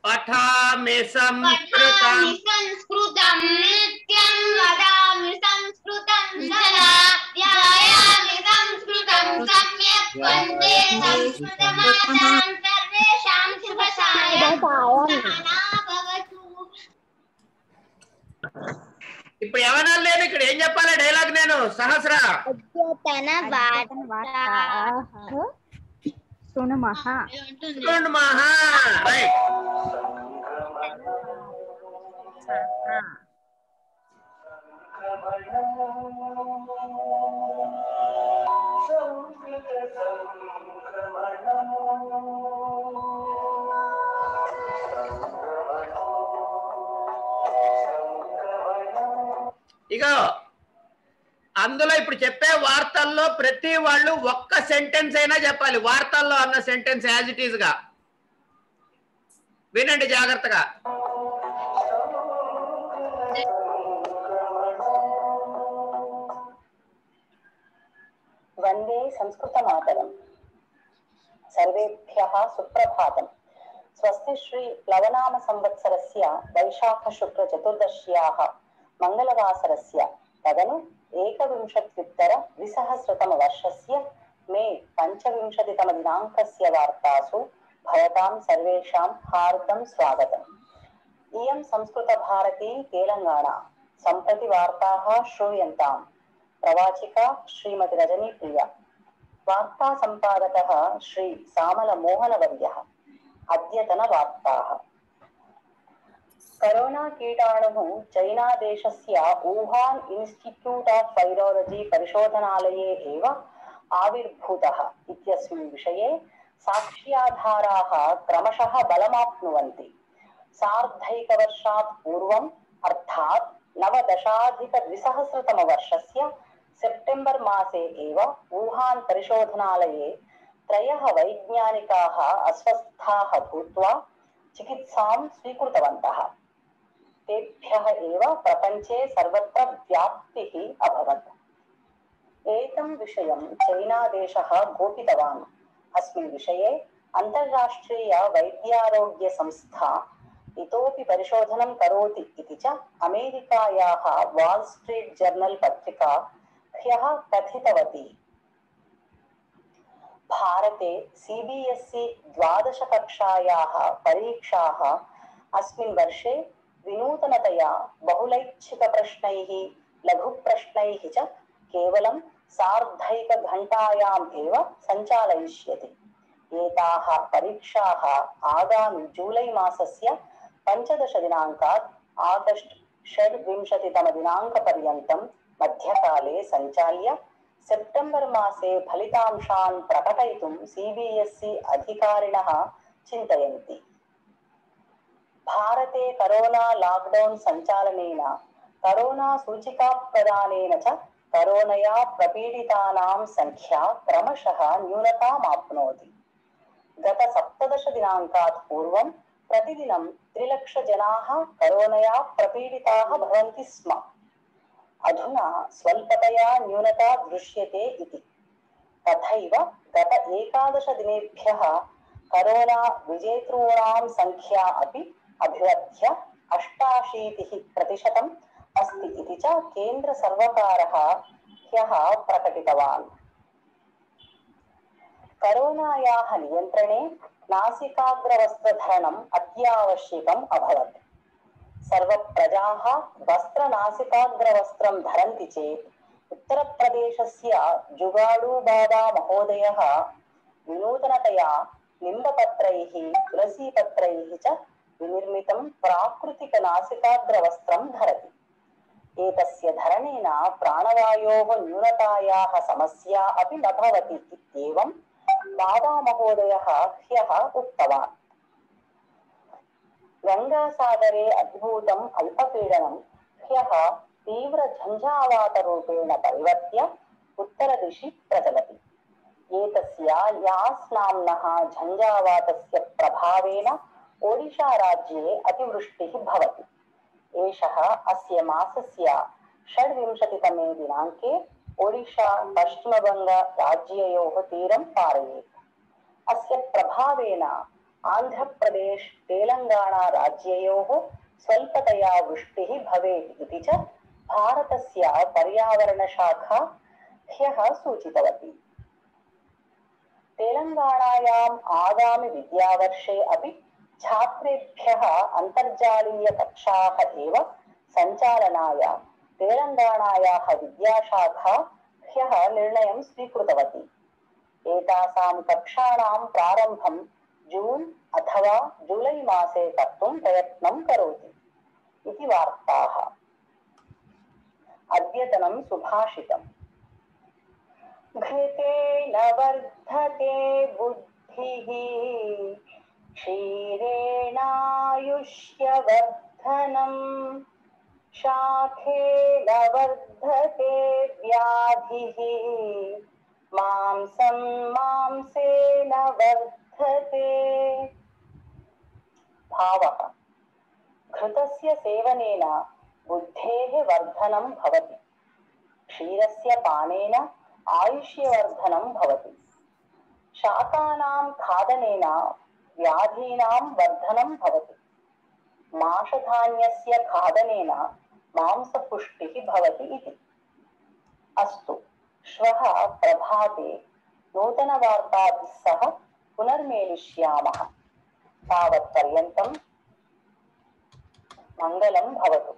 पठामि संस्कृतं नित्यं वदामि संस्कृतं सदा ध्यायामि संस्कृतं सम्यक् वन्दे संस्कृतमातां सर्वेषां शुभसायं ఇప్పుడు ఏమన్నా లేదు ఇక్కడ ఏం చెప్పాలి డైలాగ్ నేను సహస్ర శృణుమః రైట్ ఇక అందులో ఇప్పుడు చెప్పే వార్తల్లో ప్రతి వాళ్ళు ఒక్క సెంటెన్స్ అయినా చెప్పాలి. వార్తల్లో అన్న సెంటెన్స్ యాజ్ ఇట్ ఈజ్ గా వినండి జాగ్రత్తగా. వందే సంస్కృతమాతరం. సర్వేభ్యః సుప్రభాతం. స్వస్తి శ్రీ ప్లవనామ సంవత్సరస్య వైశాఖ శుక్ల చతుర్దశ్యాః మంగళవాసరస్య తదను ఏకవింశత్యుత్తర ద్విసహస్రతమ వర్షస్య మే పంచవింశతితమ దినాంకస్య వార్తాసు భవతాం సర్వేషాం హార్దం స్వాగతం. ఇయం సంస్కృత భారతి తెలంగాణ. సంప్రతి వార్తాః శ్రూయంతాం. ప్రవాచికా శ్రీమతి రజనీ ప్రియ. వార్తా సంపాదకः శ్రీ సామల మోహనవర్యः. అద్యతన వార్తాः. కరోనా कीटाणुः चैना देशस्य वुहान इन्स्टिट्यूट ऑफ वायरोलॉजी परिशोधनालये एव आविर्भूतः इत्यस्मिन् विषये साक्ष्याधाराः क्रमशः बलमाप्नुवन्ति. सार्धैकवर्षात् पूर्वम् अर्थात् नवदशाधिकद्विसहस्रतमवर्षस्य सेप्टेम्बर् मासे एव वुहान परिशोधनालये त्रयः वैज्ञानिकाः अस्वस्थाः भूत्वा चिकित्सां स्वीकृतवन्तः. तेभ्यः एव प्रपञ्चे सर्वत्र व्याप्तिः अभवत्. एतं विषयं चैनादेशः घोषितवान्. अस्मिन् विषये अन्तर्राष्ट्रीय वैद्यारोग्य संस्था इतोपि परिशोधनं करोति इति च अमेरिकायाः वाल् स्ट्रीट् जर्नल् पत्रिका ह्यः कथितवती. भारते CBSE द्वादश कक्षायाः परीक्षाः अस्मिन् वर्षे विनूतनतया बहुलैच्छिकप्रश्नैः लघुप्रश्नैः च केवलं सार्धैकघण्टायाम् एव सञ्चालयिष्यति. एताः परीक्षाः आगामि जूलै मासस्य 15 दिनाङ्कात् आगस्ट् 26 दिनाङ्कपर्यन्तं मध्यकाले सञ्चाल्य सेप्टेम्बर् मासे फलितांशान् प्रकटयितुं CBSE अधिकारिणः चिन्तयन्ति. भारते करोना लाक्डौन् सञ्चालनेन करोना सूचिका प्रदानेन च करोनया प्रपीडितानां संख्या क्रमशः न्यूनतामाप्नोति. गत 17 दिनाङ्कात् पूर्वं प्रतिदिनं 3 लक्ष जनाः करोनया प्रपीडिताः भवन्ति स्म. अधुना स्वल्पतया न्यूनता दृश्यते इति. तथैव गत 11 दिनेभ्यः करोना विजेतॄणां संख्या अपि अभिवर्ध्य 88% अस्ति इति च केन्द्र सर्वकारः ह्यः प्रकटितवान्. करोनायाः नियन्त्रणे नासिकाग्रवस्त्रधरणम् अत्यावश्यकम् अभवत्. सर्वप्रजाः वस्त्रनासिकाग्रवस्त्रं धरन्ति चेत् उत्तरप्रदेशस्य जुगाडू बाबा महोदयः विनूतनतया निम्बपत्रैः तुलसीपत्रैः च विनिर्मितं प्राकृतिकनासिकाग्रवस्त्रं धरति. एतस्य धरणेन प्राणवायोः न्यूनतायाः समस्या अपि न भवति इत्येवं बाबा महोदयः ह्यः उक्तवान्. गंगासागरे अद्भुतम् अल्पपीडनं ह्यः तीव्र झञ्झावातरूपेण परिवर्त्य उत्तरदिशि प्रचलति. एतस्य यास् नाम्नः झञ्झावातस्य प्रभावेन ओडिशा राज्ये अतिवृष्टिः भवति. एषः अस्य मासस्य 26तमे दिनाङ्के ओडिशा पश्चिमबंग राज्ययोः तीरं पारयेत्. अस्य प्रभावेन आन्ध्रप्रदेश तेलंगाना राज्ययोः स्वल्पतया वृष्टिः भवेत् इति च भारतस्य पर्यावरणशाखा ह्यः सूचितवती। तेलंगानायाम् आगामि विद्यावर्षे अपि छात्रेभ्यः अन्तर्जालीयकक्षाः एव सञ्चालनाय तेलंगानायाः विद्याशाखा ह्यः निर्णयं स्वीकृतवती। एतासां कक्षाणां प्रारम्भं जून् अथवा जुलै मासे कर्तुं प्रयत्नं करोति इति वार्ताः। अद्यतनं सुभाषितम्। घृतेन वर्धते बुद्धिः क्षीरेणायुष्यवर्धनम् शाखेन वर्धते व्याधिः मांसं मांसेन वर्धते। भावः घृतस्य सेवनेन बुद्धेः वर्धनं भवति, क्षीरस्य पानेन आयुष्यवर्धनं भवति, शाकानां खादनेन व्याधीनां वर्धनं भवति, माषधान्यस्य खादनेन मांसपुष्टिः भवति इति। अस्तु, श्वः प्रभाते नूतनवार्ताभिः सह पुनर्मेलिष्यामः। तावत्पर्यन्तं मङ्गलं भवतु।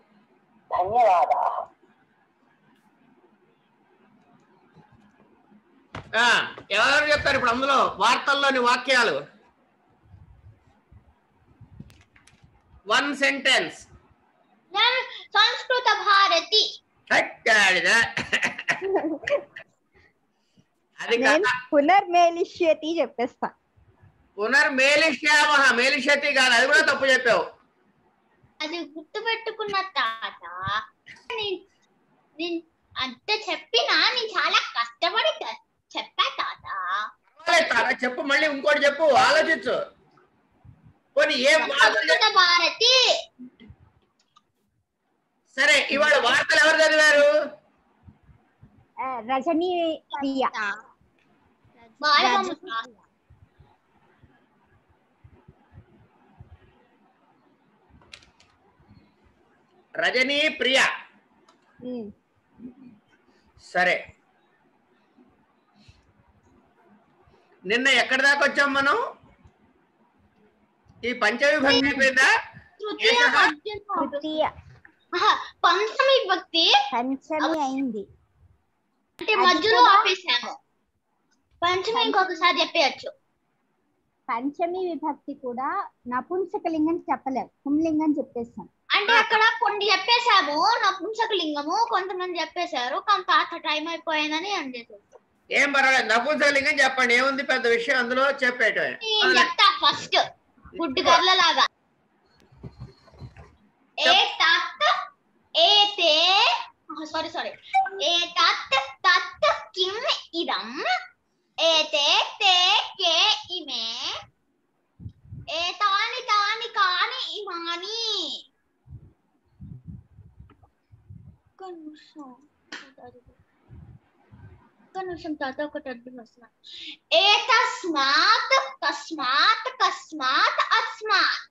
ధన్యవాదాः। ఎవరు చెప్తారు ఇప్పుడు అందులో వార్తల్లోని వాక్యాలు? One sentence. సంస్కృత భారతి. అది పునర్మేలిష్యతి చెప్పేస్తా. పునర్మేలిష్యామః, మేలిష్యతి కాదు, అది కూడా తప్పు చెప్పావు. అది గుర్తు పెట్టుకున్న తాత. అంత చెప్పినా నేను చాలా కష్టపడి చెప్పా తాత. చెప్పు, మళ్ళీ ఇంకోటి చెప్పు, ఆలోచించు. కొన్ని ఏం భారతి. సరే, ఇవాళ వార్తలు ఎవరు చదివారు? రజనీ ప్రియ. రజనీ ప్రియ. సరే, నిన్న ఎక్కడి దాకా వచ్చాం మనం? ఈ పంచవిభక్తి అయిపోయిందా? పంచమి విభక్తి పంచమి అయింది అంటే మధ్యలో ఆపేసాము. పంచమి ఇంకొకసారి చెప్పేయచ్చు. పంచమి విభక్తి కూడా నపుంసకలింగం చెప్పలేము, పుంలింగం చెప్పేస్తాం. అంటే అక్కడ కొన్ని చెప్పేసాము నపుంసకలింగము, కొంతమంది చెప్పేశారు, కొంత టైం అయిపోయిందని అందేశారు. ఏం పర్వాలేదు, నపుంసకలింగం చెప్పండి, ఏముంది పెద్ద విషయం అందులో చెప్పేయటం. చెప్తా ఫస్ట్ ఫుడ్ గర్ల లాగా. సారీ ఏతత్ తత్ కిం ఇదం ఏతే తే కే ఇమే ఏతాని తాని కాని ఇమాని. కనుషం తాత ఒకటి అర్థం వస్తున్నా. ఏతస్మాత్ తస్మాత్ కస్మాత్ అస్మాత్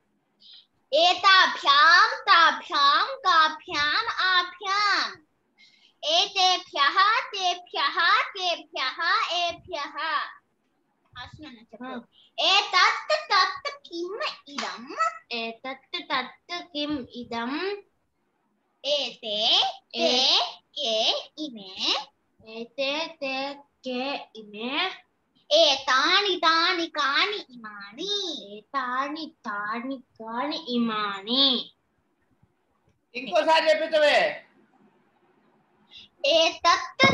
ఏతాభ్యాం తాభ్యాం కాభ్యాం ఆభ్యాం ఏతేభ్యః తేభ్యః తేభ్యః ఏభ్యః. ఏతత్ తత్ కిం ఇదం ఏతత్ తత్ కిం ఇదం ఏతే తే కే ఇమే ఏతే తే కే ఇమే ఏతాని తాని కాని ఇమాని ఏతాని తాని కాని ఇమాని. ఇంకోసారి చెప్తావే. ఏతత్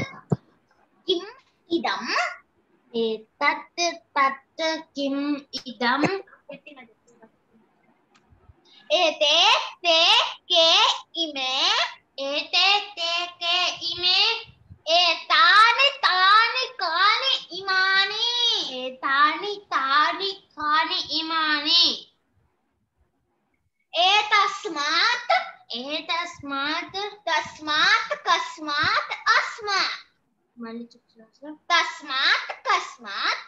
కిం ఇదం ఏతత్ తత్ కిం ఇదం ఏతే తే కే ఇమే ఏతే తే కే ఇమే ఏతాని తాని కాని ఇమాని ఏతాని తాని కాని ఇమాని. ఏతస్మాత్ ఏతస్మాత్ తస్మాత్ కస్మాత్ అస్మాత్ మళ్ళీ చెప్తున్నా. తస్మాత్ కస్మాత్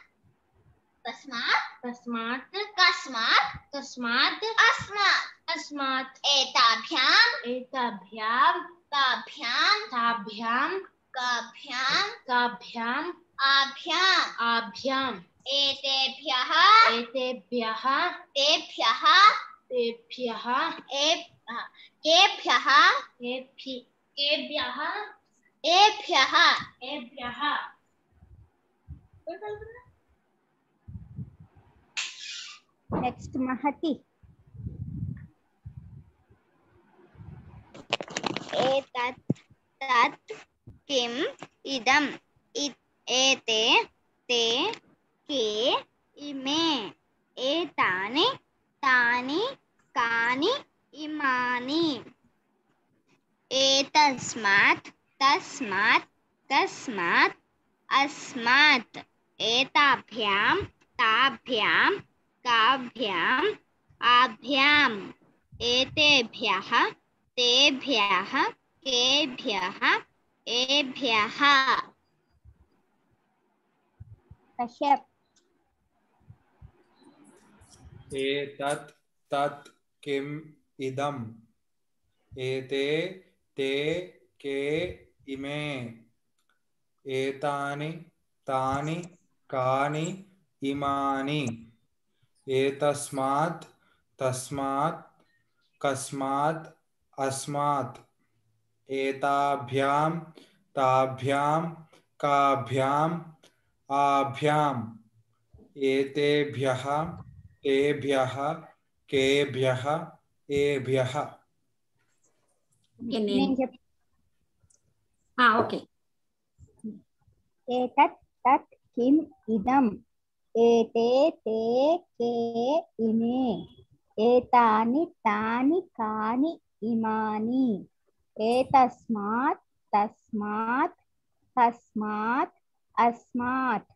तस्मात् तस्मात् कस्मात् तस्मात् अस्मात् अस्मात् एताभ्याम् एताभ्यां ताभ्यां ताभ्यां काभ्यां काभ्यां आभ्याम् आभ्यां एतेभ्यः एतेभ्यः तेभ्यः तेभ्यः केभ्यः केभ्यः एभ्यः एभ्यः నెక్స్ట్ మహతి. एतत् तत् किम् इदम् एते ते के इमे एतानि तानि कानि इमानि एतस्मात् तस्मात् कस्मात् अस्मात् एताभ्यां ताभ्यां काभ्याम् आभ्याम् एतेभ्यः तेभ्यः केभ्यः एभ्यः. కశ్యప్. एतत् तत् किम् इदम् एते ते के इमे एतानि तानि कानि इमानि एतस्मात् तस्मात् कस्मात् अस्मात् एताभ्यां ताभ्यां काभ्याम् आभ्याम् एतेभ्यः तेभ्यः केभ्यः एभ्यः. నేను చెప్ ఓకే. ఏతత్ తత్ కిం ఇదం ఏతే తే కే ఇమే ఏతాని తాని కాని ఇమాని ఏతస్మాత్ తస్మాత్ కస్మాత్ అస్మాత్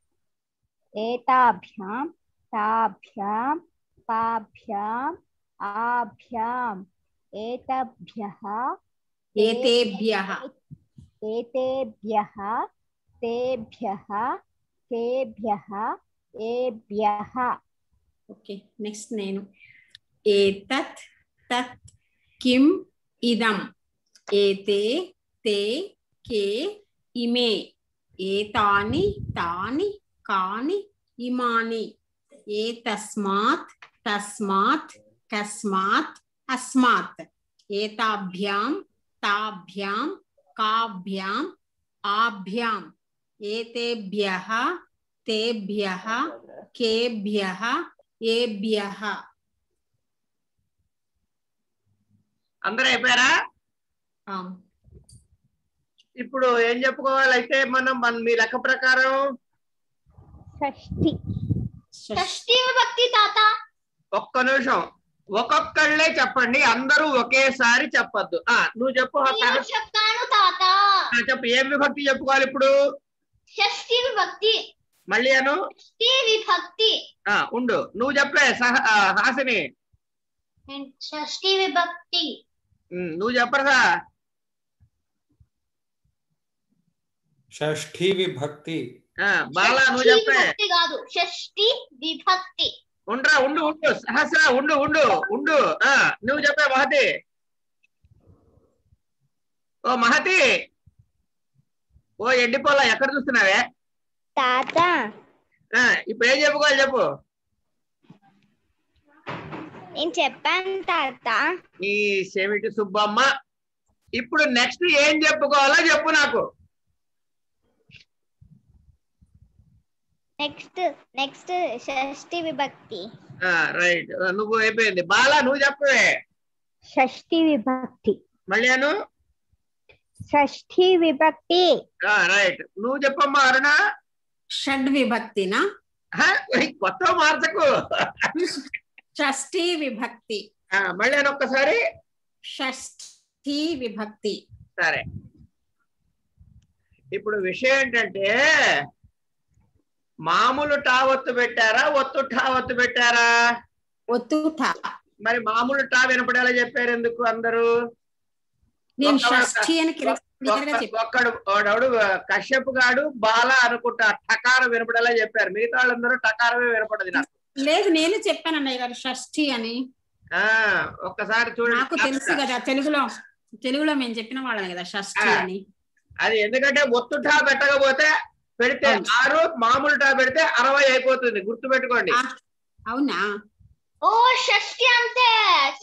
ఏతాభ్యాం తాభ్యాం కాభ్యాం ఆభ్యాం ఏతభ్యః ఏతేభ్యః ఏతేభ్యః తేభ్యః కేభ్యః ఏభ్యః. ఓకే. నెక్స్ట్ నేను ఏతత్ తత్ కిం ఇదం ఏతే తే కే ఇమే ఏతాని తాని కాని ఇమాని ఏతస్మాత్ తస్మాత్ కస్మాత్ అస్మాత్ ఏతాభ్యాం తాభ్యాం కాభ్యాం ఆభ్యాం ఏతేభ్యః తేభ్యః కేభ్యః ఏభ్యః. అందరూ అయిపోయారా? ఇప్పుడు ఏం చెప్పుకోవాలైతే మనం మీ లెక్క ప్రకారం షష్ఠి. షష్ఠి విభక్తి తాత. ఒక్క నిమిషం, ఒక్కొక్కళ్ళే చెప్పండి, అందరూ ఒకేసారి చెప్పొద్దు. నువ్వు చెప్పు. నేను చెప్తాను తాత. చెప్పు, ఏం విభక్తి చెప్పుకోవాలి ఇప్పుడు? షష్ఠి విభక్తి. మళ్ళీ అను. షష్ఠి విభక్తి. ఉండు, నువ్వు చెప్పే హాసిని. షష్ఠి విభక్తి. నువ్వు చెప్పరా? షష్ఠీ విభక్తి. బాలా నువ్వు చెప్పే. కాదు, షష్ఠి విభక్తి. ఉండ్రా, ఉండు ఉండు సహస్ర, ఉండు ఉండు ఉండు. నువ్వు చెప్పే మహతి. ఓ మహతి, ఓ ఎండిపోలా, ఎక్కడ చూస్తున్నావే తాత? ఇప్పుడు ఏం చెప్పుకోవాలి చెప్పు. నేను చెప్పాను తాత. ఈ సెమిటి సుబ్బమ్మ. ఇప్పుడు నెక్స్ట్ ఏం చెప్పుకోవాలో చెప్పు నాకు. నెక్స్ట్ షష్ఠి విభక్తి. రైట్, నువ్వు అయిపోయింది. బాలా నువ్వు చెప్పవే. షష్ఠి విభక్తి. మళ్ళీ అను. షష్ఠి విభక్తి. రైట్, నువ్వు చెప్పమ్మా అరుణ. షడ్ విభక్తినా? కొత్త మార్చకు. షష్ఠీ విభక్తి. మళ్ళీ అని ఒక్కసారి. షష్ఠీ విభక్తి. సరే, ఇప్పుడు విషయం ఏంటంటే మామూలు టా ఒత్తు పెట్టారా, ఒత్తు టా ఒత్తు పెట్టారా? ఒత్తు టా. మరి మామూలు టా వినపడేలా చెప్పారు ఎందుకు అందరూ? నేను షష్ఠి అని క్లియర్గా చెప్పు. వాడు కశ్యప్ గాడు బాల అనుకుంటా టకారం వినపడేలా చెప్పారు. మిగతా వాళ్ళందరూ టకారమే వినపడదు నాకు. లేదు, నేను చెప్పాను అన్నయ్య గారు షష్ఠి అని. ఒక్కసారి చూడండి. నాకు తెలుసు కదా, తెలుగులో మేము చెప్పిన వాళ్ళని కదా షష్ఠి అని. అది ఎందుకంటే ఒత్తుటా పెట్టకపోతే పెడితే 6, మామూలు టా పెడితే 60 అయిపోతుంది, గుర్తు పెట్టుకోండి. అవునా? ఓ షష్ఠి అంటే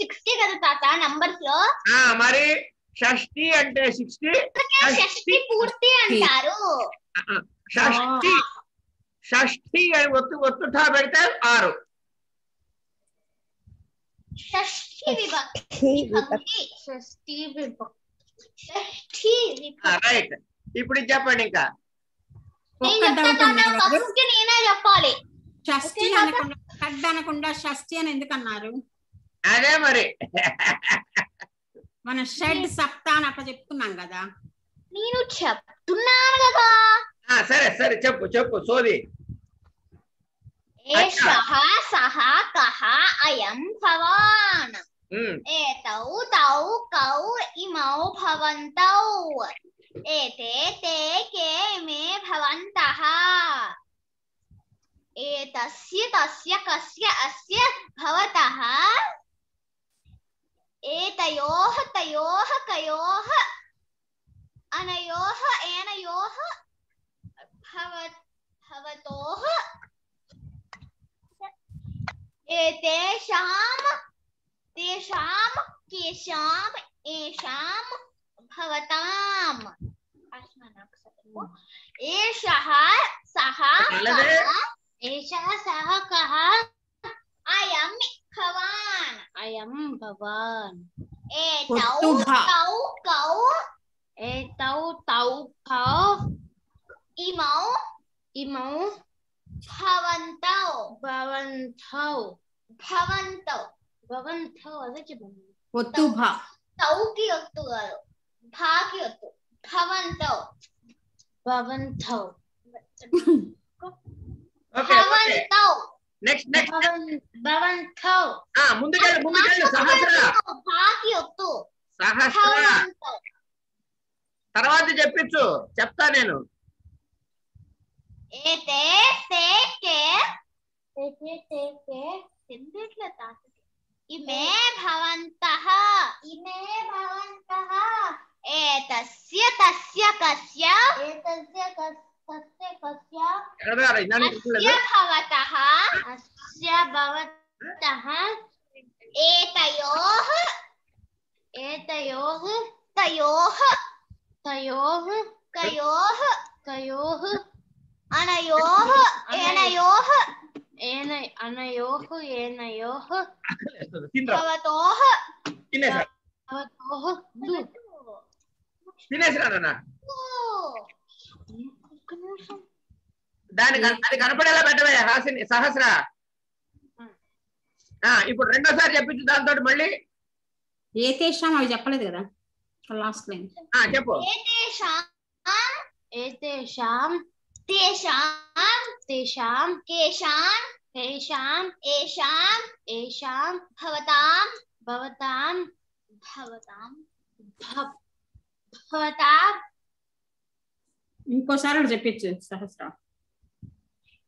60 కదా తాత నంబర్స్ లో. మరి షష్ఠి అంటే 60. షష్ఠి పూర్తి అంటారు. షష్ఠి అని ఒత్తుటా పెడితే 6. షష్ఠి విభక్తి. రైట్. ఇప్పుడు చెప్పండి ఇంకా. నేనే చెప్పాలి. షష్ఠి అనకుండా షడ్ అనకుండా షష్ఠి అని ఎందుకు అన్నారు? అదే మరి మన షడ్ సప్త అని అట్లా చెప్తున్నాం కదా. నేను చెప్తున్నాను కదా. సరే సరే చెప్పు సోది. ఏషః సః కః అయం భవాన్. ఏతౌ తౌ కౌ ఇమౌ భవంతౌ. ఏతే తే కే మే భవంతః. ఏతస్య తస్య కస్య అస్య భవతః. ఏతయోః తయోః కయోః అనయోః ఏనయోః భవతోః. ఏతేషాం తేషాం కేషాం ఏషాం భవతాం. ఏషః సః కః అయం భవాన్. అయం భవాన్. ఏతౌ తౌ కౌ ఇమౌ భవంతౌ అదే చెప్పండి. ఒత్తు భా. తౌకి ఒత్తు గారు, భాకి ఒత్తు. భవంతౌ. నెక్స్ట్ భవంతౌ. ముందుకెళ్ళు సహస్ర. భాకి ఒత్తు. సహస్ర తర్వాత చెప్పించు, చెప్తా నేను. ఏతే తే కే ఇమే భవంతః. ఏతస్య తస్య కస్య అస్య భవతః. ఏతయోః తయోః కయోః అనయోః ఏనయోః భవతోః. తినేసిరానా దానికి అది కనపడేలా పెట్టవే హాసిని సహస్ర. ఇప్పుడు రెండోసారి చెప్పించు దాంతో మళ్ళీ. ఏతేషాం అవి చెప్పలేదు కదా లాస్ట్ లైన్. చెప్పు. ఏతేషాం తేషాం కేషాం ఏషాం భవతాం. ఇంకోసారి చెప్పించు సహస్ర.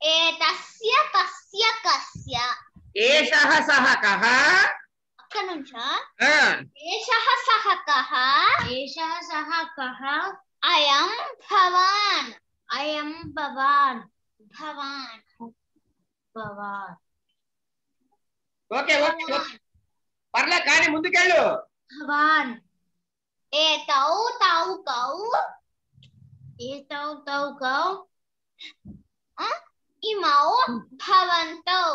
ఏతస్య కస్య కస్య. ఏషః సః కః. అక్కడ నుంచా? ఏషః సః కః అయం భవాన్. ఓకే పర్లే కానీ ముందుకెళ్ళు. భవాన్. ఏతౌ తౌ కౌ ఇమౌ భవంతౌ.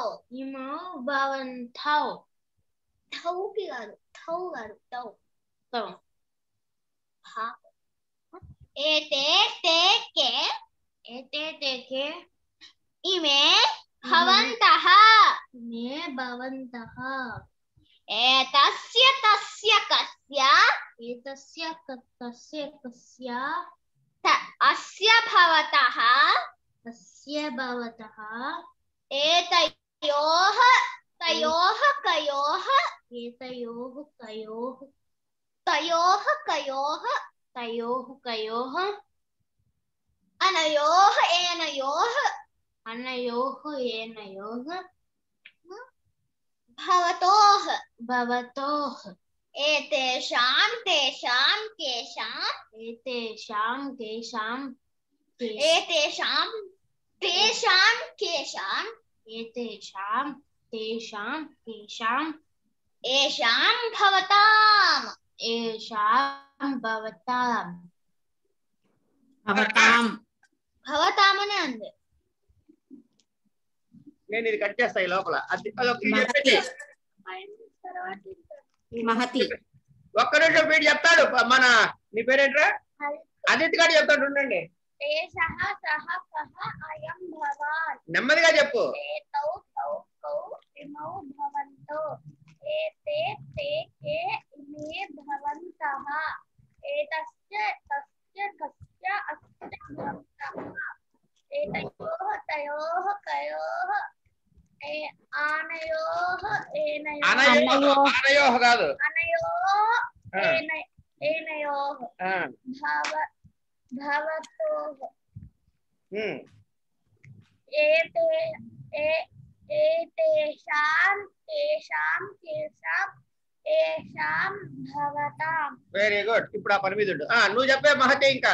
తౌకి గారు ఏతే తే కే ఇమే భవంతః. ఏతస్య తస్య కస్య అస్య భవతః. ఏతయోః తయోః కయోః तयोः कयोः अनयोः एनयोः अनयोः एनयोः भवतोः भवतोः एतेषां तेषां केषां एतेषां केषां एतेषां तेषां केषां एतेषां तेषां केषां एषां भवताम् एषां भवताम् భవతాం భవతాం అని అంది. నేను ఇది కట్ చేస్తా ఈ లోపల. మహతి మహతి ఒక్క నిమిషం వీడు చెప్తాడు. మన నీ పేరేంట్రా? ఆదిత్య గారు చెప్తాడు, ఉండండి. ఏషః సః కః అయం భవాన్ నెమ్మదిగా చెప్పు. ఏతౌ తౌ కౌ ఇమౌ భవంతో ఏతే తే కే ఇమే భవంతః ఏతస్య తస్య కస్య అస్య భవంతః ఏతయోః తయోః కయోః ఆనయోః ఏనయోః అనయోహ కాదు, అనయోః ఏనయోః భవతోః ఏతేషాం తేషాం కేషాం ఏషాం భవతాం. Very good. ఇప్పుడు ఆ పని మీద ఉండు. నువ్వు చెప్పే మహతి. ఇంకా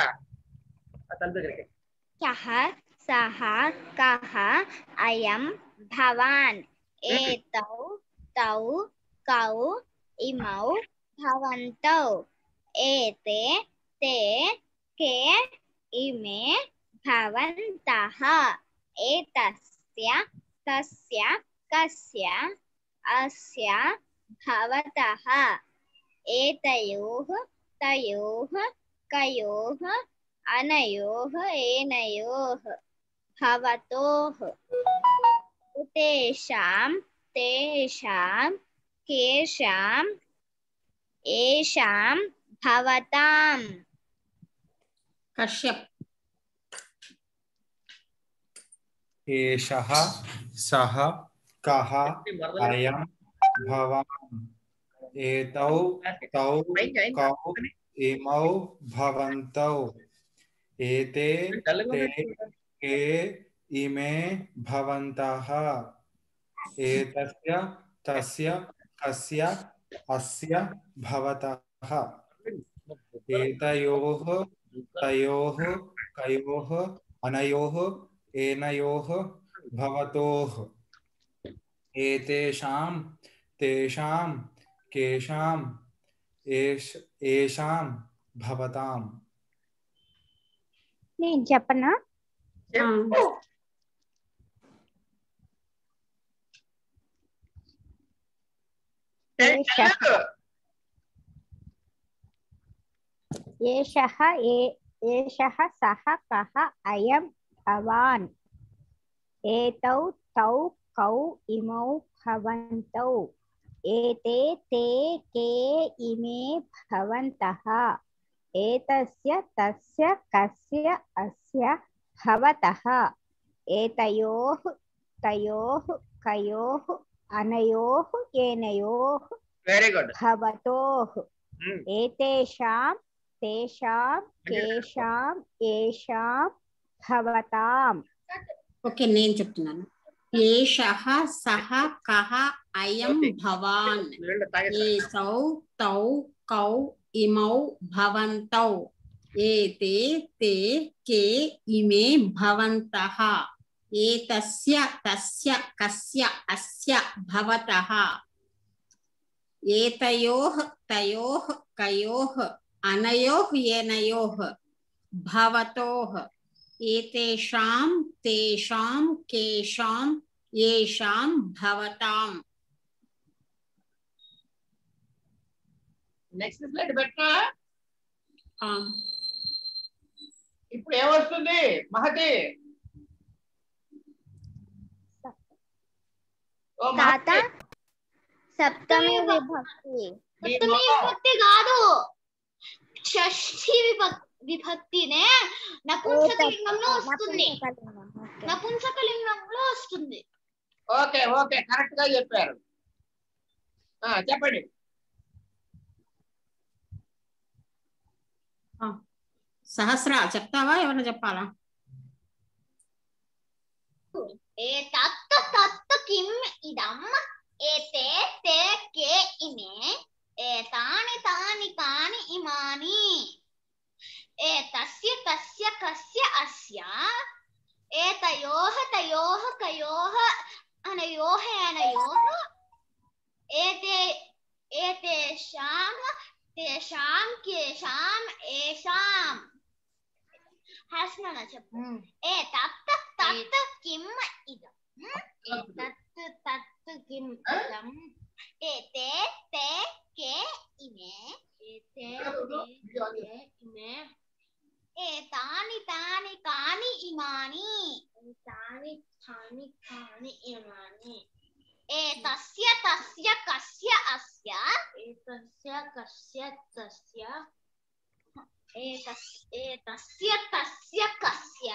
తన దగ్గరికి. కః సః కః అయం భవాన్ ఏతౌ తౌ కౌ ఇమౌ భవంతౌ ఏతే తే కే ఇమే భవంతః ఏతస్య తస్య కస్య అస్య భవతః ఏతయోః తయోః కయోః అనయోః ఏనయోః భవతోః తేషాం తేషాం కేషాం ఏషాం భవతాం. కశ్యప్ ఏషః సః కః అయం భవాన్ ఏతౌ తౌ కౌ ఇమౌ భవంతౌ ఏతే తే కే ఇమే భవంతః ఏతస్య తస్య కస్య అస్య భవతః ఏతయోః తయోః కయోః అనయోః ఏనయోః భవతోః ఏతేషాం తేషాం కేషాం ఏషాం భవతాం. నేను చెప్పనా? ఏషః ఏషః సః కః అయం భవాన్ ఏతౌ తౌ కౌ ఇమౌ భవంతౌ ఏతే తే కే ఇమే భవంతః ఏతస్య తస్య కస్య అస్య భవతః ఏతయోః తయోః కయోః అనయోః ఏనయోః వెరీ గుడ్. భవతోః ఏతేషాం తేషాం కేషాం ఏషాం భవతాం. ఓకే, నేను చెప్తున్నాను. ఏషః సః కః అయం భవాన్ ఏతౌ తౌ కౌ ఇమౌ భవంతౌ ఏతే తే కే ఇమే భవంతః ఏతస్య తస్య కస్య అస్య భవతః ఏతయోః తయోః కయోః అనయోః ఏనయోః భవతోః ఏతేషాం తేషాం కేషాం ఏషాం భవతాం. నెక్స్ట్ స్లైడ్ పెట్టా. ఆ, ఇప్పుడు ఏమొస్తుంది మహతి? ఓ తాత మహతి, సప్తమి విభక్తి. సప్తమి విభక్తి కాదు, షష్ఠి విభక్తినే నపుంసకలింగంలో వస్తుంది. నపుంసకలింగంలో వస్తుంది. ఓకే ఓకే, కరెక్ట్ గా చెప్పారు. చెప్పండి. సహస్ర చెప్తావా ఎవరైనా చెప్పాలా? ఏతత్ తత్ కిం ఇదం ఏతే తే కే ఇమే ఏతాని తాని కాని ఇమాని ఏతస్య తస్య కస్య అస్య ఏతయోః తయోః కయోః అనయోః అనయోః ఏతే ఏతేషాం తేషాం కేషాం ఏషాం. హాస్నా చెప్పు. ఏతత్ తత్ కిం ఇదం ఏతత్ తత్ కిం ఇదం ఏతే తే కే ఇమే ఏతే తే ఇమే ఏతాని తాని కాని ఇమాని ఏతాని తాని కాని ఇమాని ఏతస్య తస్య కస్య అస్య ఏతస్య కస్య తస్య ఏతస్య తస్య కస్య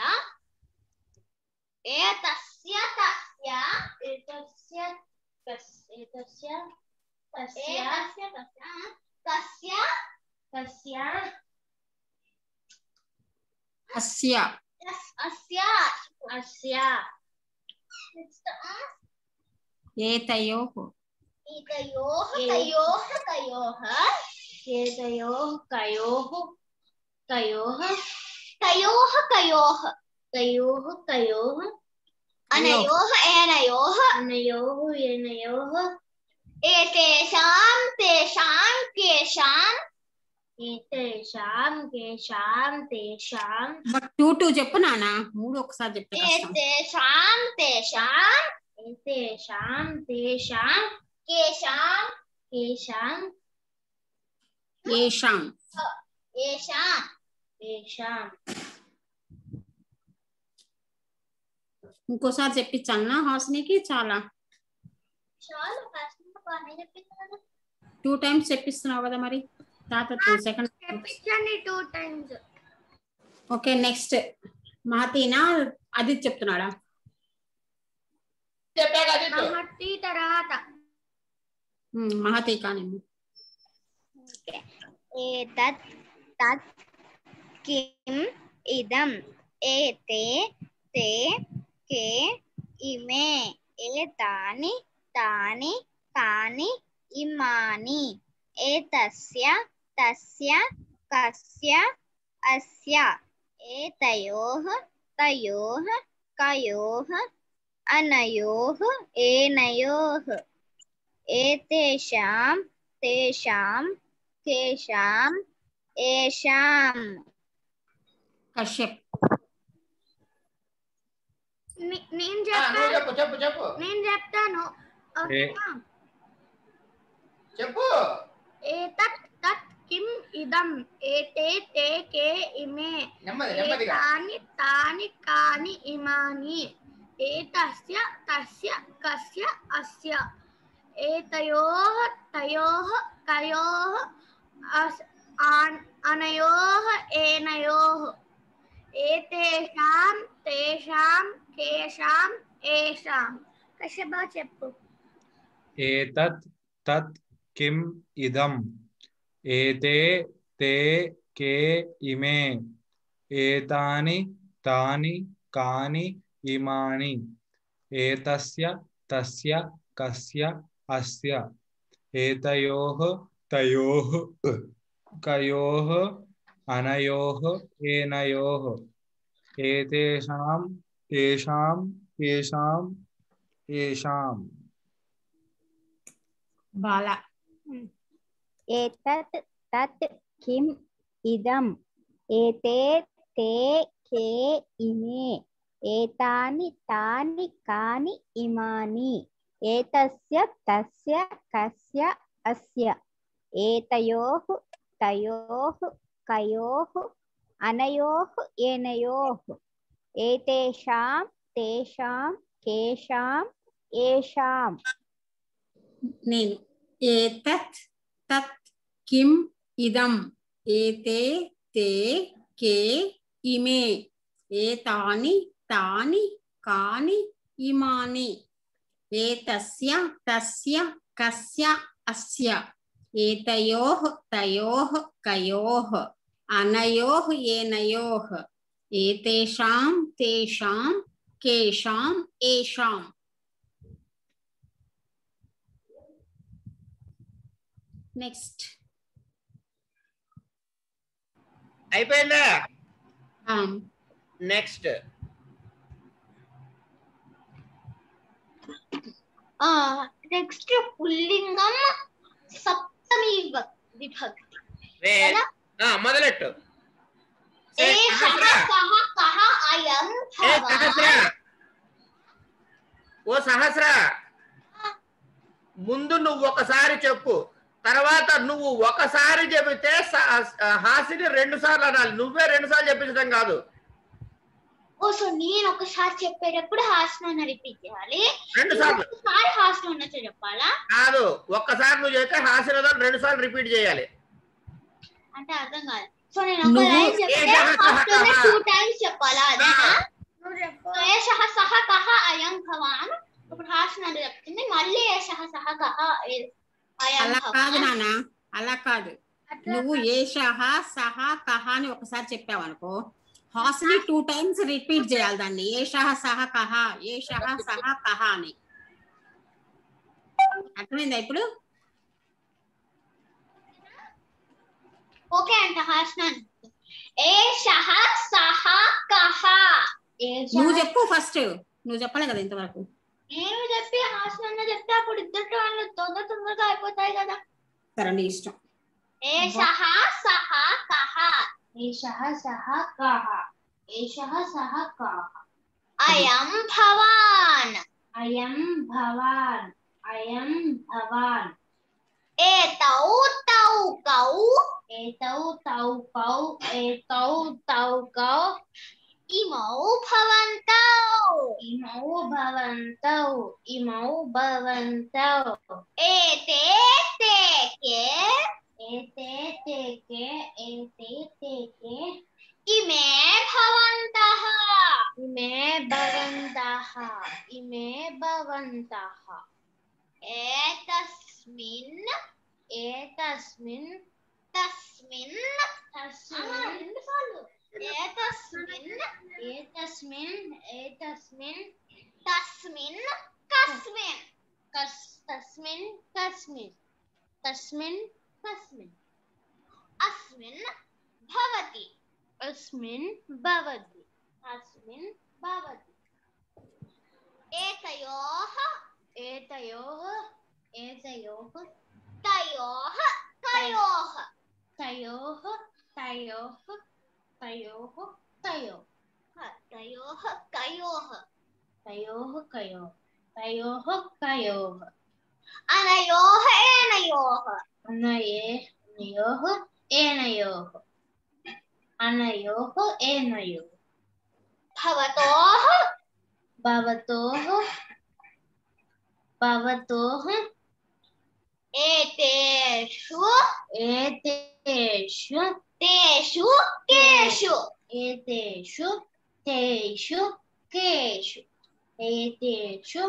ఏతస్య తస్య ఏతస్య ఏతస్య తస్య కస్య కస్య అస్య అస్య అస్య ఏతయోః ఏతయోః తయోః కయోః ఏతయోః కయోః కయోః తయోః కయోః తయోః కయోః అనయోః ఏనయోః అనయోః ఏనయోః ఏతేషాం తేషాం కేషాం ఏతేషాం కేషాం తేషాం. బట్ 2 చెప్పు నాన్న, 3 ఒకసారి చెప్తే కష్టం. ఏతేషాం తేషాం ఏతేషాం తేషాం కేషాం కేషాం ఏషాం ఏషాం ఏషాం. ఇంకోసారి చెప్పించాలనా హాసినికి? చాలా చాలు బాగానే చెప్పించాను. 2 times చెప్పిస్తున్నావు కదా మరి. తర్వాత 2 seconds చెప్పించండి 2 times. ఓకే నెక్స్ట్ మహతీనా అది చెప్తున్నాడా? చెప్పాక అది మహతి తర్వాత మహతీ కానీ ఏతత్ తత్ కిం ఇదం ఏతే తే కే ఇమే ఏతాని తాని కాని ఇమాని ఏతస్య తస్య కస్య అస్య ఏతయోః తయోః కయోః అనయోః ఏనయోః ఏతేషాం తేషాం కేషాం ఏషాం. కశ్యప్ నేను చెప్పు చెప్పు చెప్పు నేను చెప్తాను. చెప్పు. ఏతత్ తత్ కిం ఇదం ఏతే తే కే ఇమే నెమ్మదిగా. ఏతాని తాని కాని ఇమాని ఏతస్య తస్య కస్య అస్య ఏతయోః తయోః కయోః అనయోః ఏనయోః ఏతేషాం తేషాం కేషాం ఏషాం. కశ్యప చెప్పు. ఏతత్ తత్ కిం ఇదం ఏతే తే కే ఇమే ఏతాని తాని కాని ఇమాని ఏతస్య తస్య కస్య అస్య ఏతయోః తయోః కయోః అనయోః ఏనయోః ఏతేషాం తేషాం కేషాం ఏషాం. బాలా ఏతత్ తత్ కిం ఇదం ఏతే తే కే ఇమే ఏతాని తాని కాని ఇమాని ఏతస్య తస్య కస్య అస్య ఏతయోః తయోః కయోః అనయోః ఏనయోః ఏతేషాం తేషాం కేషాం ఏషాం. నేను ఏతత్ తత్ కిం ఇదం ఏతే తే కే ఇమే ఏతాని తాని కాని ఇమాని ఏతస్య తస్య కస్య అస్య ఏతయోః తయోః కయోః అనయోః ఏనయోః ఏతేషాం తేషాం కేషాం ఏషాం. నెక్స్ట్ అయిపోయిందా? um నెక్స్ట్ నెక్స్ట్ పుల్లింగం సప్తమి విభక్తి. మొదలెట్టు. ఓ సహస్ర, ముందు నువ్వు ఒకసారి చెప్పు, తర్వాత నువ్వు ఒకసారి చెబితే హాసిని 2 సార్లు అనాలి. నువ్వే 2 సార్లు చెప్పించడం కాదు. ఓ సో నేను ఒకసారి చెప్పేటప్పుడు హాసన రిపీట్ చేయాలి, 2 సార్లు ఒకసారి హాసన చెప్పాలా? కాదు, ఒక్కసారి నువ్వు చెప్తే హాసిని 2 సార్లు రిపీట్ చేయాలి. అంటే అర్థం కాదు. సో నేను ఒక లైన్ చెప్తే హాసన 2 టైమ్స్ చెప్పాలా? అదేనా? ఏషః సహ కహ అయం భవాన్. ఇప్పుడు హాసన చెప్తుంది, మళ్ళీ ఏషః సహ కహ అయం అలా కాదు భవాన్. నాన్న, అలా కాదు. నువ్వు ఏషః సహ కహ అని ఒకసారి చెప్పావు అనుకో, హాస్ని 2 టైమ్స్ రిపీట్ చేయాలి దాన్ని. ఏషః సహ కహ, ఏషః సహ కహ అని. అర్థమైందా ఇప్పుడు? ఓకే అంట హాసన. ఏషః సహ కహ. నువ్వు చెప్పు ఫస్ట్. నువ్వు చెప్పలే కదా ఇంతవరకు. నేను చెప్పి హాసన చెప్తే అప్పుడు ఇద్దరు వాళ్ళు తొందరగా అయిపోతాయి కదా. సరే నీ ఇష్టం. ఏషః సహ కహ. ఏషః సహ కహ. ఏషః సహ కహ. అయం భవాన్. అయం భవాన్. అయం భవాన్. ఏతౌ తౌ కౌ. ఏతౌ తౌ కౌ. ఏతౌ తౌ కౌ. ఇమౌ భవంతౌ. ఇమౌ భవంతౌ. ఇమౌ భవంతౌ. ఏతే తే కే. ఏతే తే కే. ఏతే తే కే. ఇమే భవంతః. ఇమే భవంతః. ఇమే భవంతః. ఏతస్మిన్. ఏతస్మిన్. తస్మిన్. తస్మిన్. ఏతస్మిన్. ఏతస్మిన్. ఏతస్మిన్. తస్మిన్. కస్మిన్. తస్మిన్. కస్మిన్. తస్మిన్. కస్మిన్. అస్మిన్ భవతి. అస్మిన్ భవతి. అస్మిన్ భవతి. ఏతయోః. ఏతయోః. ఏతయోః. తయోః. తయోః. తయోః. తయోః. తయోః. తయోః. తయోః. కయోః. తయోః. కయోః. తయోః. కయోః. అనయోః. ఏనయోః. అనయోః. ఏనయోః. అనయోః. ఏనయోః. భవతోః. భవతోః. భవతోః. ఏతేషు. ఏతేషు. తేషు. Cash. ఏతేషు. తేషు. Cash. ఏతేషు.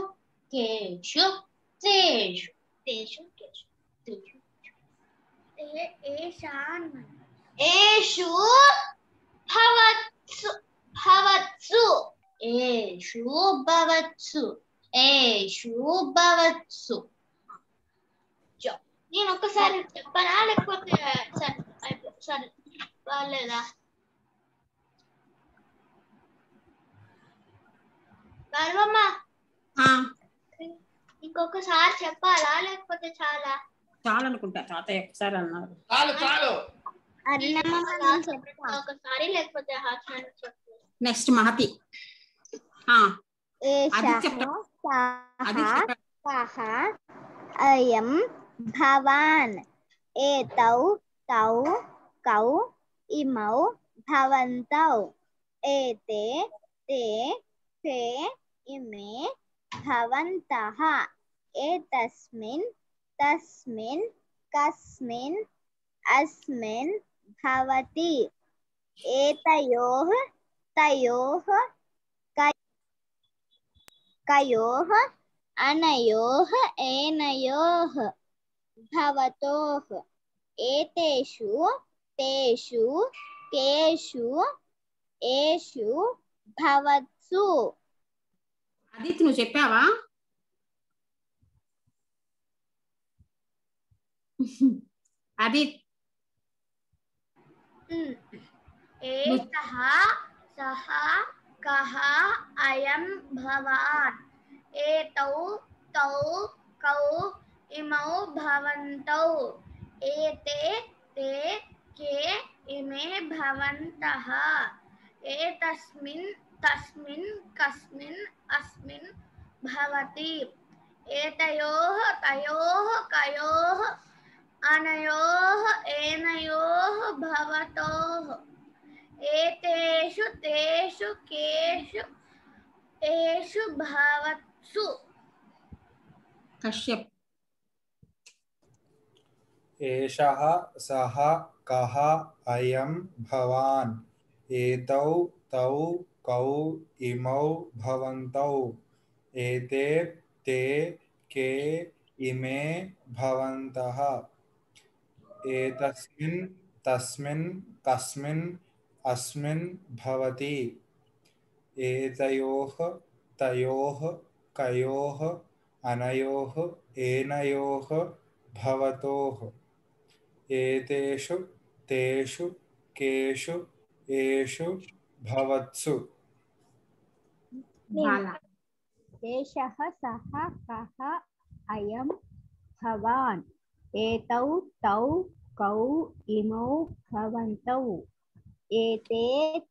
Cash. తేషు. తేషు. Cash. తేషు. Eshu భవత్సు. భవత్సు. Eshu భవత్సు. Eshu భవత్సు. నేను ఒక్కసారి చెప్పనా లేకపోతే సరే వాళ్ళేదా? గర్వమ్మ ఇంకొకసారి చెప్పాలా లేకపోతే చాలా? చాలా అనుకుంటా, తాతయ్య ఒకసారి అన్నారు. చాలు చాలు. ఒకసారి లేకపోతే నెక్స్ట్ మహతి. అయం భవాన్. ఏతౌ తౌ కౌ. ఇమౌ భవంతౌ. ఏతే తే కే. ఇమే భవంతః. ఏతస్మిన్. తస్మిన్. కస్మిన్. అస్మిన్ భవతి. ఏతయోః. తయోః. కయోః. అనయోః. ఏనయోః. భవతోః. ఏతేషు. తేషు కేషు ఏషు భవత్సు. అదిత్ నువ్వు చెప్పావా? అదిత్ ఏషః సః కః అయం భవాన్ ఏతౌ తౌ కౌ ఇమౌ భవంతౌ ఏతే తే కే ఇమే భవంతః ఏతస్మిన్ తస్మిన్ కస్మిన్ అస్మిన్ భవతి ఏతయోః తయోః కయోః అనయోః ఏనయోః భవతోః ఏతేషు తేషు కేషు ఏషు భవత్సు. కశ్యప్ ఏషః సః కః అయం భవాన్ ఏతౌ తౌ కౌ ఇమౌ భవంతౌ ఏతే తే కే ఇమే భవంతః ఏతస్మిన్ తస్మిన్ కస్మిన్ అస్మిన్ భవతి ఏతయోః తయోః కయోః అనయోః ఏనయోః భవతోః ఏతేషు తేషు కేషు ఏషు భవత్సు. బాలా ఏషః సః కః అయం భవాన్ ఏతౌ తౌ కౌ ఇమౌ భవంతౌ ఏతే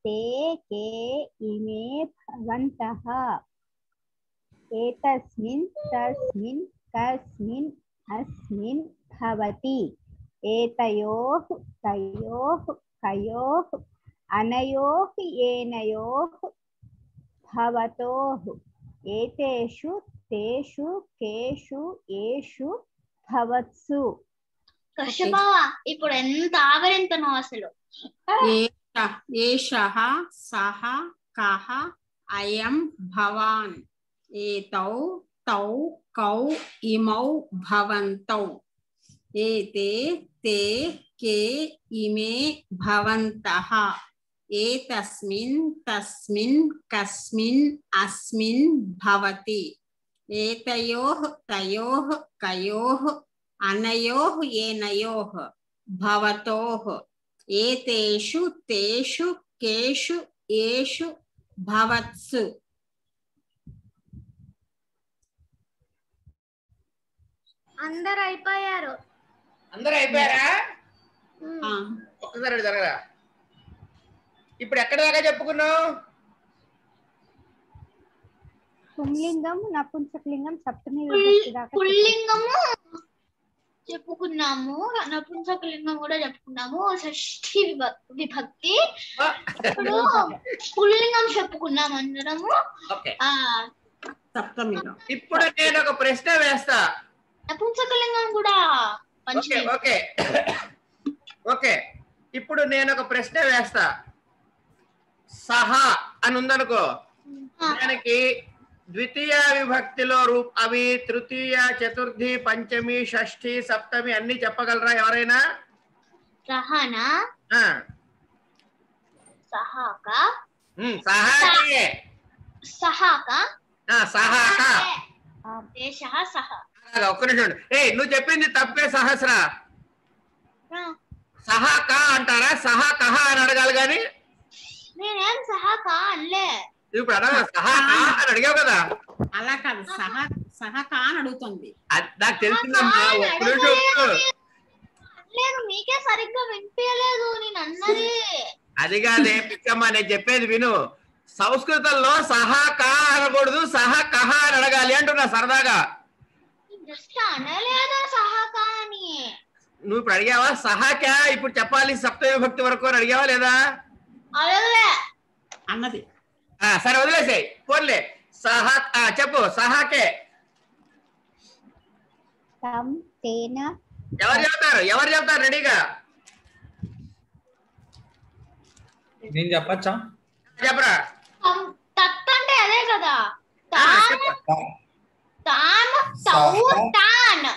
తే కే ఇమే భవంతః ఏతస్మిన్ తస్మిన్ కస్మిన్ అస్మిన్ భవతి ఏతయోః తయోః కయోః అనయోః ఏనయోః భవతోః ఏతేషు తేషు కేషు ఏషు భవత్సు. కశ్యపవ ఇప్పుడు ఎంత ఆవరింతనో అసలు. ఏషః సః కః అయం భవాన్ ఏతౌ తౌ కౌ ఇమౌ భవంతౌ ఏతే తే కే ఇమే భవంతః ఏతస్మిన్ తస్మిన్ కస్మిన్ అస్మిన్ భవతి ఏతయోః తయోః కయోః అనయోః ఏనయోః భవతోః ఏతేషు తేషు కేషు ఏషు భవత్సు. అందరు అయిపోయారు. అందరూ అయిపోయారా? ఆ, ఒక్కసారి జరగరా. ఇప్పుడు ఎక్కడ దాకా చెప్పుకున్నావు? పుంలింగం నపుంసకలింగం సప్తమి విభక్తి దాకా పుల్లింగము చెప్పుకున్నాము, నపుంసకలింగం కూడా చెప్పుకున్నాము, షష్ఠి విభక్తి. ఇప్పుడు పుల్లింగం చెప్పుకున్నాం అందరము. ఓకే, సప్తమిలో. ఇప్పుడు నేను ఒక ప్రశ్న వేస్తా. నపుంసకలింగం కూడా ఓకే ఓకే ఓకే ఇప్పుడు నేను ఒక ప్రశ్న వేస్తా. సహా అని ఉందనుకో, దానికి ద్వితీయ విభక్తిలో అవి తృతీయ చతుర్థి పంచమి షష్ఠి సప్తమి అన్ని చెప్పగలరా ఎవరైనా? రహనా ఆ, సహాక సహాకే సహాక సహాక. ఏషః సహ. ఒక్క నిమిషం. నువ్వు చెప్పింది తప్పే. సహస్ర సహాక అంటారా? సహాకహ అని అడగాలి గాని నేనేం సహాక అనలే. ఇప్పుడు అడగా సహాక అని అడిగావు కదా. అలా కాదు, సహక అని అడుగుతుంది. నాకు తెలిసిందమ్మా. ఒక్క నిమిషం. లేదు, మీకే సరిగ్గా వినిపించలేదు నేను అన్నది. అది కాదే పిక్కమ్మ, నేను చెప్పేది విను. సంస్కృతంలో సహాక అనకూడదు, సహకహ అని అడగాలి అంటున్నా సరదాగా. జస్ట్ అనలేదా సహాక అని? నువ్వు ఇప్పుడు అడిగావా సహాక? ఇప్పుడు చెప్పాలి సప్తమి విభక్తి వరకు అని అడిగావా లేదా? అడగలే అన్నది. సరే వదిలేసాయి పోన్లే. సహా చెప్పు. సహాకే తం తేన. ఎవరు చెప్తారు రెడీగా? నేను చెప్పచ్చా? చెప్పరా. తత్ అంటే అదే కదా. చెప్పు. తాన్ తౌ తాన్.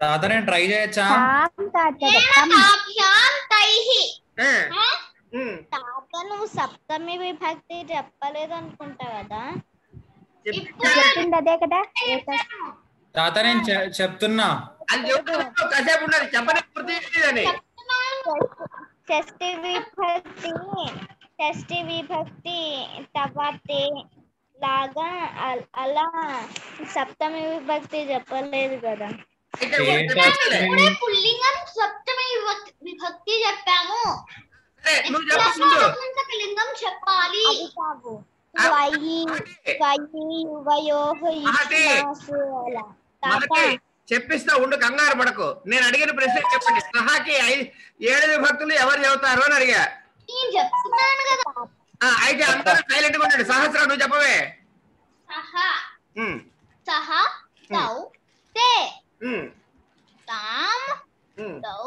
తాత నేను ట్రై చేయొచ్చా? తాం కాదు కదా, తేన తం. తాభ్యాం తైహి. తాత నువ్వు సప్తమి విభక్తి చెప్పలేదు అనుకుంటా కదా. చెప్పింది అదే కదా. తాత నేను చెప్తున్నా. అది కాసేపు ఉన్నది చెప్పని పూర్తి చేసేదని. షష్ఠి విభక్తి తర్వాతే లాగా అలా సప్తమి విభక్తి చెప్పలేదు కదా. ఇప్పుడే పుల్లింగం సప్తమి విభక్తి చెప్పాము. లింగం చెప్పాలి. అది కాదు వయి యువయోః ఇష్మాసు అలా. తాత చెప్పిస్తా ఉండు, కంగారు పడకు. నేను అడిగిన ప్రశ్న చెప్పండి. సహాకి 7 విభక్తులు ఎవరు చెబుతారు అని అడిగా. నేను చెప్తున్నాను కదా. అయితే అందరూ సైలెంట్ గా ఉండండి. సహస్ర నువ్వు చెప్పవే. సహ తౌ తే తాం తౌ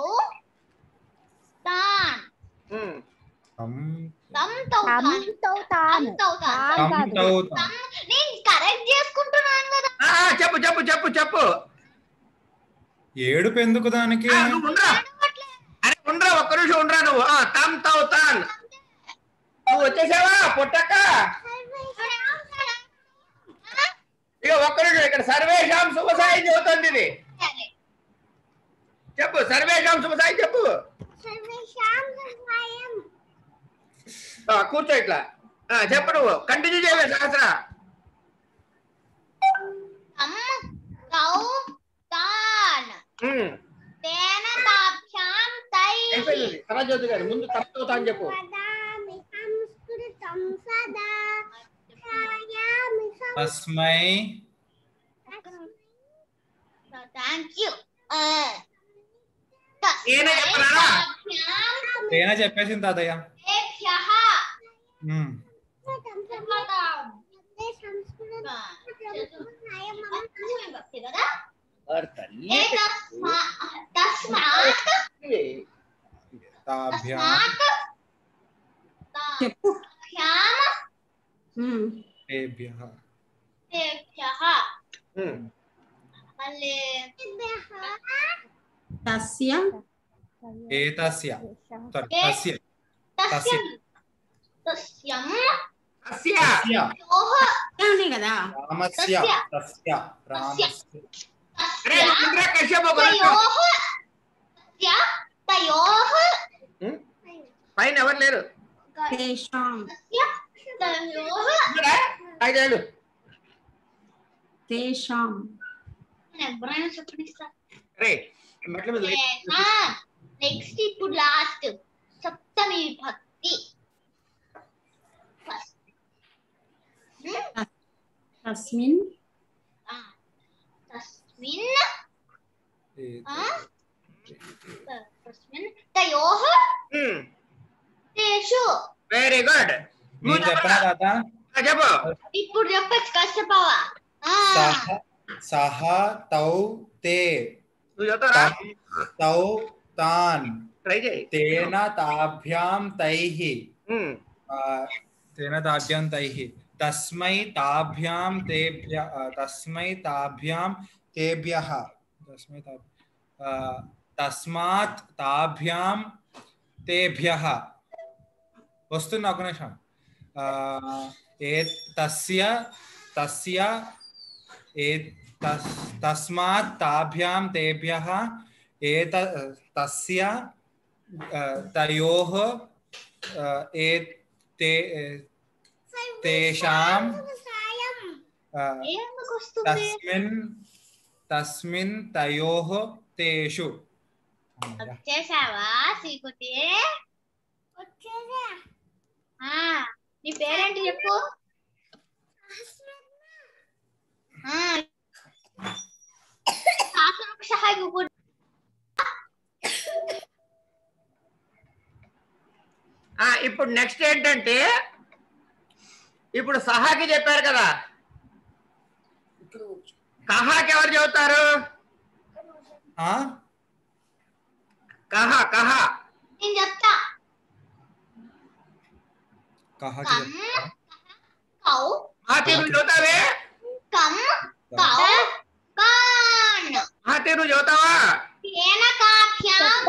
తాన్ తం తౌ తాన్ నేను కరెక్ట్ చేసుకుంటున్నాను కదా. చెప్పు చెప్పు చెప్పు చెప్పు. ఏడుపు ఎందుకు దానికి? నువ్వు ఉండరా, అరే ఉండరా, ఒక్క నిమిషం ఉండరా నువ్వు. తమ్ తౌ తాన్ నువ్వు వచ్చేసావా పొట్టక్క? ఇక ఒక్క నిమిషం, ఇక్కడ సర్వేషాం శుభసాయి చదువుతుంది ఇది. చెప్పు సర్వేషాం శుభసాయి చెప్పు. కూర్చో ఇట్లా. చెప్పు నువ్వు కంటిన్యూ చేయవే సహస్ర. తం తౌ తాన్ తేన తాభ్యాం తైహి. సరజ్యోతి గారు ముందు తప్పు తాను చెప్పు. తస్మై. Thank you. తేన చెప్పేసింది తాతయ్య. చెప్పు. తస్య ఏతస్య తస్య తస్యం కదా. రామస్య తస్య రామస్య. పైన ఎవరు లేరు. తేషాం తేషాం నెక్స్ట్ ఇప్పుడు లాస్ట్ సప్తమి విభక్తి. తస్మిన్ తస్మిన్ తయోః తేషు. Very good. మీరు చెప్పనా తాత? చెప్పు. ఇప్పుడు చెప్పచ్చు కష్టపవా. సహ తౌ తే నువ్వు చెప్తారా? తౌ తాన్ ట్రై చేయి. తేన తాభ్యాం తైహి తేన తాభ్యాం తైహి తస్మై తాభ్యాం తేభ్యః తస్మై తాభ్యాం తేభ్యః తస్మాత్ తాభ్యాం తేభ్యః. వస్తున్నా ఒక నిమిషం. తస్య తస్య తస్మాత్ తాభ్యాం తేభ్యః తస్య తయోః తేషాం తస్మిన్ తయోః తేషు. వచ్చేసావా సీకుటి? నీ పేరేంటి చెప్పు. ఇప్పుడు నెక్స్ట్ ఏంటంటే, ఇప్పుడు సహాకి చెప్పారు కదా, కహాకి ఎవరు చెబుతారు? కహ కహ నేను చెప్తా. కౌ చదువుతావే. కం కౌ కాన్. నువ్వు చదువుతావా? తేన తాభ్యాం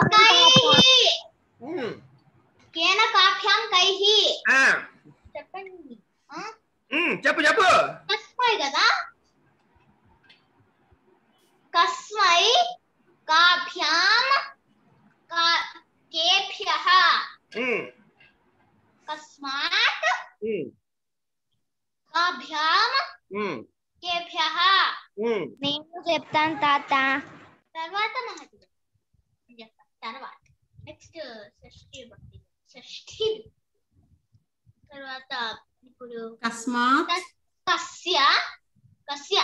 కేన కాభ్యాం కైహి ఆ చెప్పండి. చెప్పు చెప్పు. కస్మై కదా, కస్మై కాభ్యాం కేభ్యః కస్మాత్ కాభ్యాం కేభ్యః. నేను చెప్తాను తాత. తర్వాత మహతి తర్వాత నెక్స్ట్ షష్ఠి తర్వాత ఇప్పుడు కస్మాత్ కస్య కస్య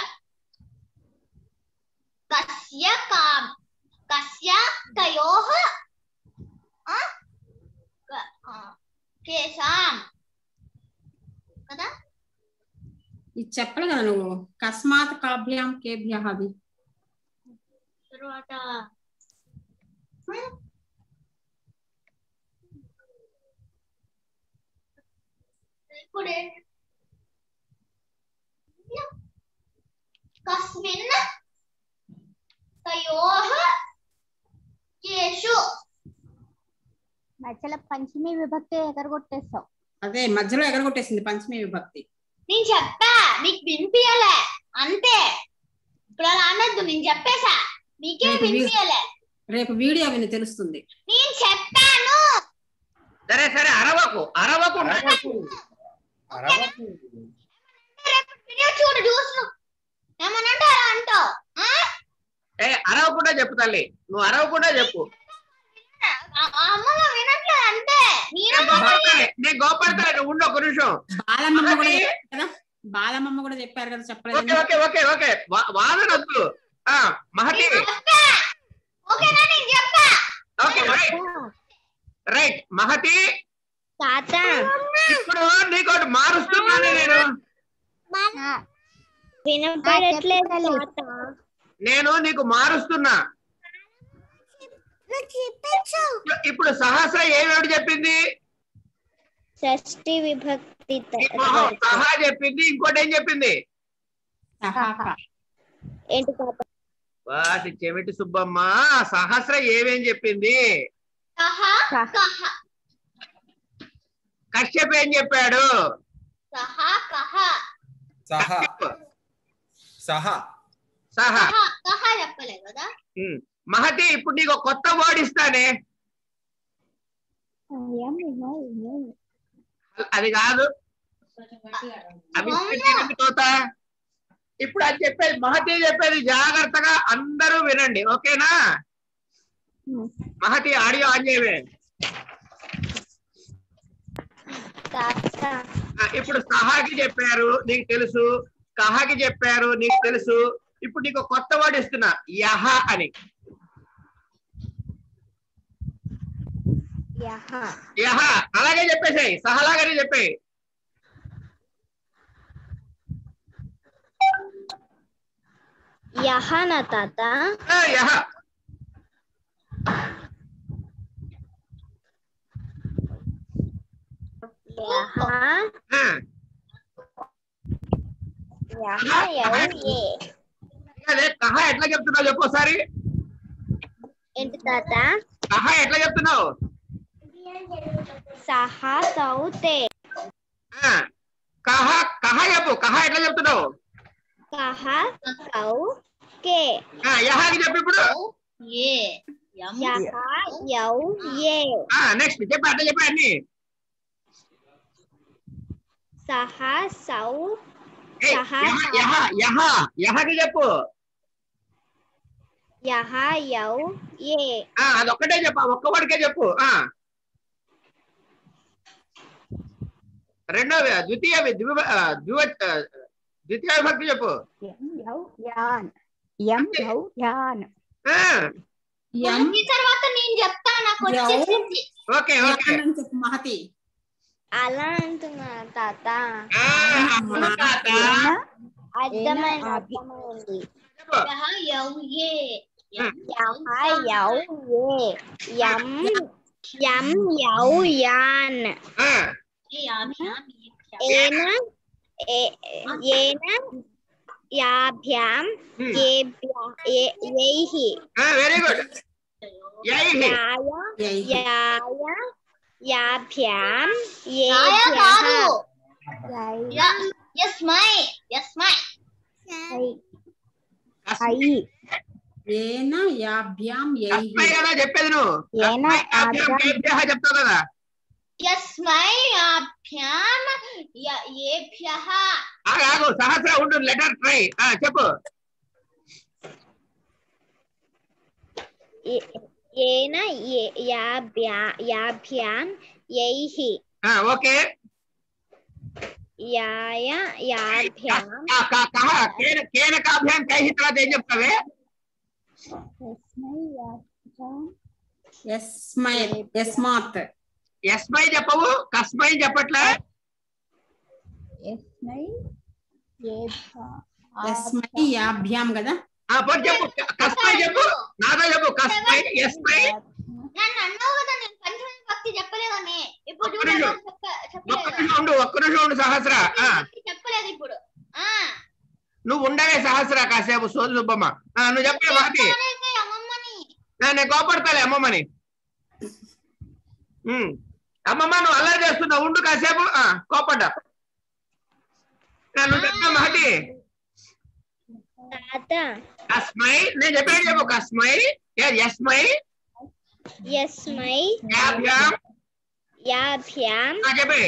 కస్య కస్య కయోః కేశాం కదా. ఇది చెప్పాలి కదా నువ్వు. కస్మాత్ కాభ్యాం కేభ్యః అది. తర్వాత ఇప్పుడు కస్మిన్ తయోః కేషు. మధ్యలో పంచమి విభక్తి ఎగరగొట్టేస్తావు. అదే మధ్యలో ఎగరగొట్టేసింది పంచమి విభక్తి. నేను చెప్పా మీకు వినిపించలే అంతే. ఇప్పుడు అలా అనద్దు, నేను చెప్పేసా మీకే వినిపించలే. రేపు వీడియో విని తెలుస్తుంది. నేను చెప్పాను. సరే సరే అరవకు అరవకు. చూడు చూసు ఏమనంటే అలా అంటావు. అరవకుండా చెప్పు తల్లి, నువ్వు అరవకుండా చెప్పు. అమ్మలో వినట్లేదు అంతే. నేను గోపడతా ఉండు ఒక నిమిషం. బాలమ్మ కూడా కదా, బాలమ్మ కూడా చెప్పారు కదా, చెప్పలేదు. ఓకే ఓకే ఓకే ఓకే వాదనద్దు. మహతి ఓకేనా, నేను చెప్పా. Okay right right Mahathi. తాత ఇప్పుడు నీకోటి మారుస్తున్నాను నేను. వినపడట్లేదు తాత. నేను నీకు మారుస్తున్నా. ఇప్పుడు సహస్ర ఏమేమిటి చెప్పింది? షష్ఠి విభక్తి సహా చెప్పింది. ఇంకోటి ఏం చెప్పింది? ఏంటి తాత? వాటి చెవిటి సుబ్బమ్మ సహస్ర ఏమేం చెప్పింది? కశ్యప్ ఏం చెప్పాడు? సహ సహ సహ చెప్పలేదు కదా. మహతి ఇప్పుడు నీకు కొత్త వర్డ్ ఇస్తానే. అది కాదు, అవి తోతా. ఇప్పుడు అది చెప్పేది మహతి చెప్పేది జాగ్రత్తగా అందరూ వినండి, ఓకేనా? మహతి ఆడియో ఆన్ చేయవే. ఇప్పుడు సహాకి చెప్పారు నీకు తెలుసు, కహాకి చెప్పారు నీకు తెలుసు. ఇప్పుడు నీకు కొత్త వర్డ్ ఇస్తున్నా, యహ అని. యహ అలాగే చెప్పేసాయి, సహలాగానే చెప్పాయి. యహ నా తాత. యహ అదే కహా ఎట్లా చెప్తున్నావు చెప్పు ఒకసారి. ఏంటి తాత? కహా ఎట్లా చెప్తున్నావు? సహా సౌతే. కహా కహా చెప్పు, కహా ఎట్లా చెప్తున్నావు? కహా సౌ కే. యహాకి చెప్పు ఇప్పుడు. నెక్స్ట్ చెప్పు, అట్లా చెప్పు అన్ని. సహా సౌ యహకి చెప్పు. యహ యౌ ఏ. అదొక్కటే చెప్పు, ఒక్క వాడికే చెప్పు. రెండవ ద్వితీయ ద్వితీయ విభక్తి చెప్పు. తర్వాత నేను చెప్తా, నాకు వచ్చేసింది. ఓకే ఓకే మహతి అలా అంటున్నా తాత. అర్థమైంది అర్థమైంది. Very good. యైహి యాభ్యాం యాయ కాదు యస్మై ఏన యాభ్యాం యైహి కస్మై కదా చెప్పేది నువ్వు చెప్తావు కదా యస్మై యాభ్యాం ఏభ్యః ఆగు సహస్ర ఉండు లెటర్ ట్రై చెప్పు ఏన యాభ్యాం యైహి ఓకే యాయ యాభ్యాం కేన కాభ్యాం కైహి తర్వాత ఏం చెప్తావే యస్మాత్ యస్మై చెప్పవు కస్మై చెప్పట్లే యస్మై యాభ్యాం కదా చెప్పు కస్మై చెప్పు నాతో చెప్పు కస్మై యస్మై నన్ను అన్నావు కదా నేను పంచమ భక్తి చెప్పలేదని ఇప్పుడు ఒక్క నిమిషం ఉండు సహస్ర చెప్పలేదు ఇప్పుడు నువ్వు ఉండవే సహస్ర కాసేపు సోది సుబ్బమ్మ నువ్వు చెప్పే వాటి నేను కోపడతాలే అమ్మమ్మని అమ్మమ్మ నువ్వు అల్లరి చేస్తున్నావు ఉండు కాసేపు కోపడ్డా నువ్వు చెప్పే మాటి కస్మై నేను చెప్పేది చెప్పు కస్మై యస్మై యాభ్యాం చెప్పే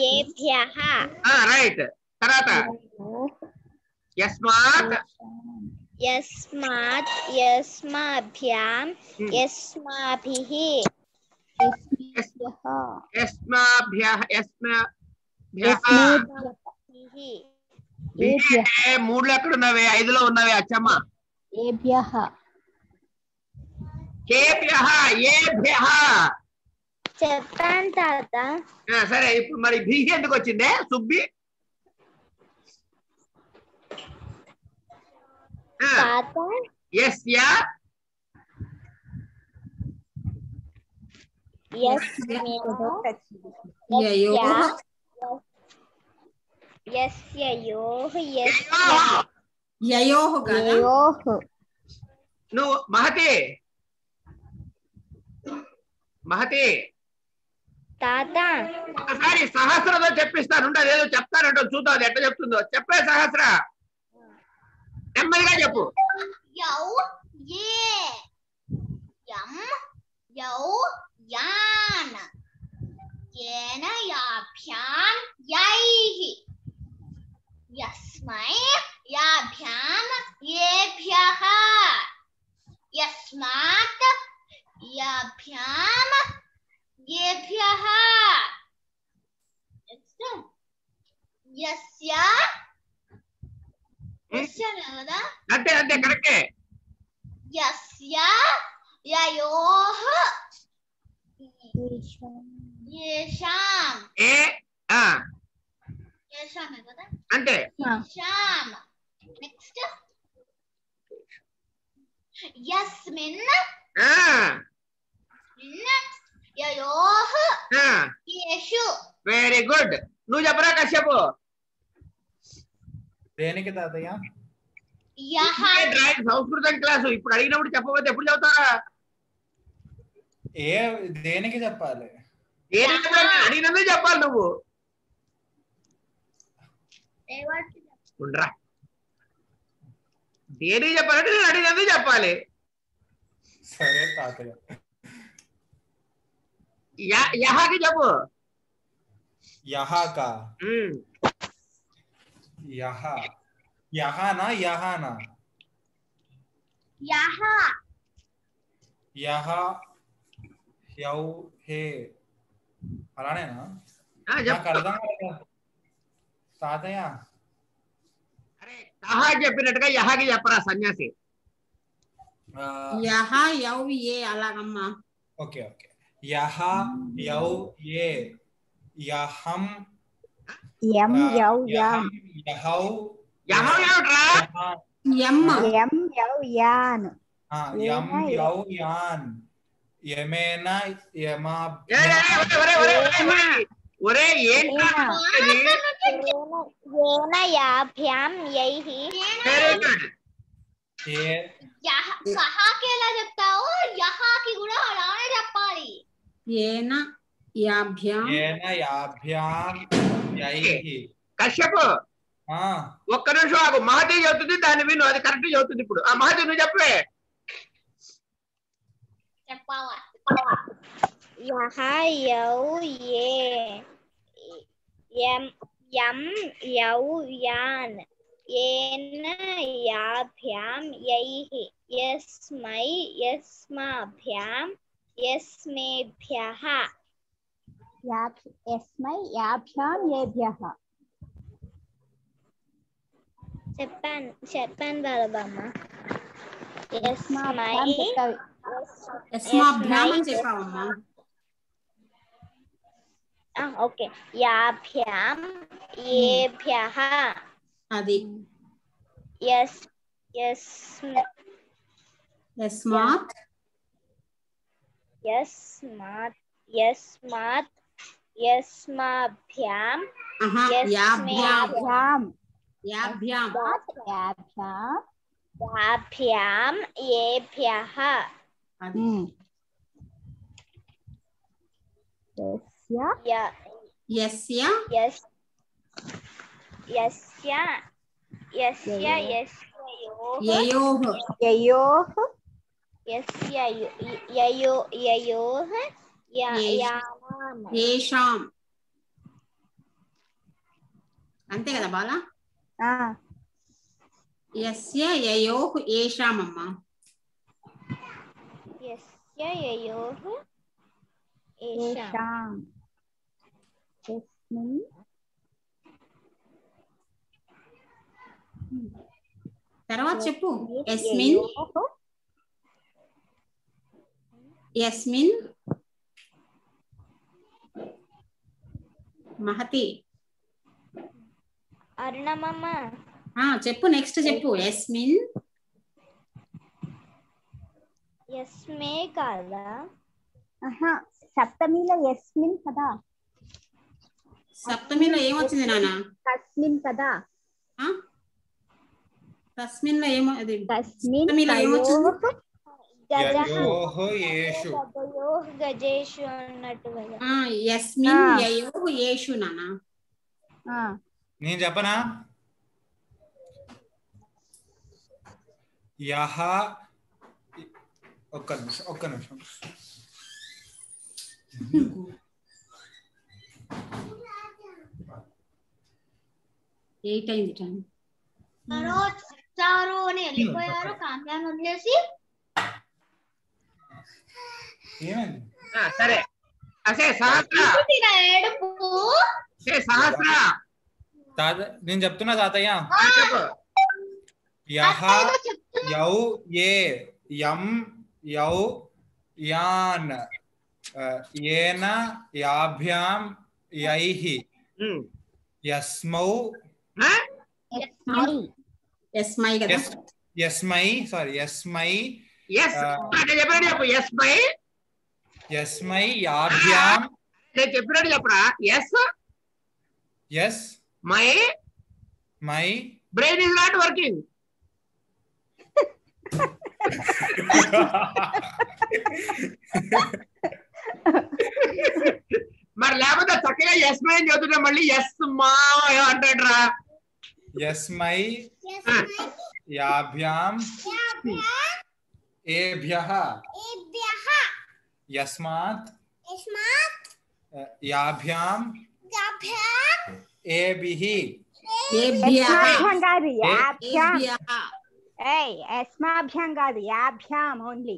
ఏభ్యః రైట్ తర్వాత యస్మాత్ యస్మాభ్యాం యస్మాభిః మూడులో ఎక్కడ ఉన్నవే 5లో ఉన్నవే అచ్చమ్మ చెప్పాను తాత సరే ఇప్పుడు మరి భీహి ఎందుకు వచ్చిందే సుబ్బి తాత యస్య యయోః కదా నువ్వు మహతి తాత ఒకసారి సహస్రతో చెప్పిస్తాను అదేదో చెప్తానంటో చూద్దాం అది ఎట్లా చెప్తుందో చెప్పే సహస్ర నెమ్మదిగా చెప్పు యౌ ఏ యం యౌ యాన్ ఏన యాభ్యాం యైహి యస్మై యాభ్యాం ఏభ్యః యస్మాత్ యాభ్యాం ఏభ్యః యస్య కదా అంతే అంతే కరెక్టే యస్య యయోః యేషాం యేషామే కదా అంటే యేషాం నెక్స్ట్ యస్మిన్ యయోః యేషు వెరీ గుడ్ నువ్వు చెప్పరా కశ్యపు దేనికి తాతయ్య సంస్కృతం క్లాసు ఇప్పుడు అడిగినప్పుడు చెప్పబోతే ఎప్పుడు చదువుతారా దేనికి చెప్పాలి అడిగినందుకు చెప్పాలి నువ్వు ఉండరా దేనికి చెప్పాలంటే నేను అడిగినందుకు చెప్పాలి సరే తాతయ్య యహాకి చెప్పు యహాకా యహానా యహానా యహ యౌ హే అలానేనా నాకు అర్థం కాదు తాతయ్య అరే కహా చెప్పినట్టుగా యహాకి చెప్పరా సన్యాసి యహ యౌ ఏ అలాగమ్మా ఓకే ఓకే యహ యౌ ఏ యహం యం యౌ యాన్ యహౌ యహం ఏమిట్రా యం యౌ యాన్ యం యౌ యాన్ యమేన యమా ఒరే ఏంట్రా ఏన యాభ్యాం యైహి వెరీ గుడ్ ఏ సహాకి ఎలా చెప్తావు యహాకి కూడా అలానే చెప్పాలి. ఏన యాభ్యాం యైహి. కశ్యపు ఒక్క నిమిషం ఆగు. మహతి చదువుతుంది, దాన్ని విను, అది కరెక్ట్ చదువుతుంది. ఇప్పుడు ఆ మహతి నువ్వు చెప్పవే. చెప్పావా? యహ యౌ యే యం యౌ యాన్ ఏన యాభ్యాం యైహి యస్మై యస్మాభ్యాం యస్మేభ్యః యస్మై యాభ్యాం యేభ్యః. చెప్పాను బాలబామ్మ. యస్మై యస్మాభ్యాం అని చెప్పావమ్మా. ఓకే. యాభ్యాం యేభ్యః అది యస్మాత్ యస్మాభ్యాం యాభ్యాం యాభ్యాం యేభ్యః అది యస్య యయోః యేషాం. అంతే కదా బాలా? యస్య యయోః యేషాం అమ్మా. యస్య యయోః యేషాం. యస్మిన్ తర్వాత చెప్పు. యస్మిన్ మహతి అరుణమమ్మ చెప్పు. నెక్స్ట్ చెప్పు. యస్మే కాదా? సప్తమిలో యస్మిన్ కదా. సప్తమిలో ఏమొచ్చింది నాన్న? తస్మిన్ కదా. తస్మిన్ లో ఏమో అది తస్మిన్ సప్తమిలో ఏమొచ్చింది? గజేషు అన్నట్టు కదా. యస్మిన్ యయోః యేషు నాన్న. నేను చెప్పనా? యహ ఒక్క నిమిషం. 8 అయింది టైం. వచ్చారు అని వెళ్ళిపోయారు కాంతాన్ని వదిలేసి. ఏమైంది? సరే అసే సహస్ర ఏడుపు సహస్ర నేను చెప్తున్నా తాతయ్య. యహ యౌ ఏ యం యౌ యాన్ ఏన యాభ్యాం యైహి యస్మౌ యస్మై కదా. యస్మై యస్మై యాభ్యాం. నేను చెప్పినట్టు చెప్పరా? Yes my brain is not working. మరి లేకపోతే చక్కగా యస్మై అని చదువుతా మళ్ళీ ఎస్ మా అంటాడ్రా. యస్మై యాభ్యాం ఏభ్యః యస్మాత్ యాభ్యాం ఏభిః యస్మాభ్యాం కాదు యాభ్యాం. యస్మాభ్యాం కాదు యాభ్యాం ఓన్లీ.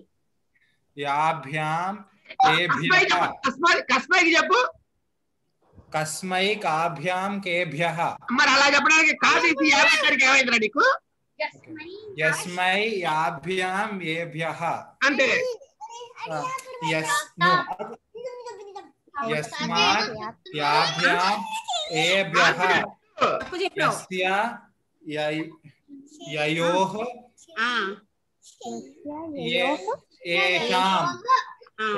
యాభ్యాం ఏభ్యః. కస్మైకి చెప్పు. కస్మై కాభ్యాం కేభ్యః. మరి అలా చెప్పడానికి కాదు. ఇది ఏమైందిరా నీకు? యస్మై యాభ్యాం ఏభ్యః అంతే. యస్మాత్ యాభ్యాం ఏభ్యః యస్య యయోః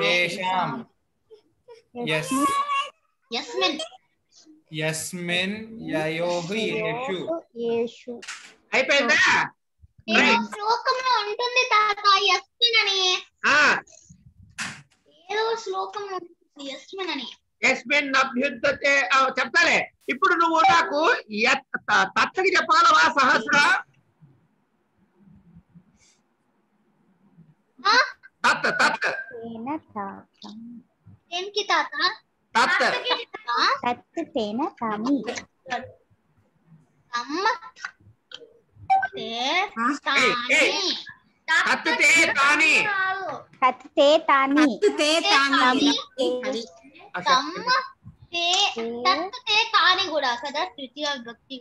యేషాం యస్మిన్ యయోః యేషు. అయిపోయిందా? శ్లోకంలో ఉంటుంది తాత యస్మిన్ అని, ఏదో శ్లోకంలో ఉంటుంది యస్మిన్ అని. యస్మిన్ అభ్యుద్ధతే చెప్తాలే. ఇప్పుడు నువ్వు నాకు తత్కి చెప్పాలవా సహస్ర? తత్ తత్ దేనికి తాత? తత్ తత్ తేన తామి అమ్మ తత్ తే తాని తత్ తే తాని తాని కూడా కదా తృతీయ భక్తి.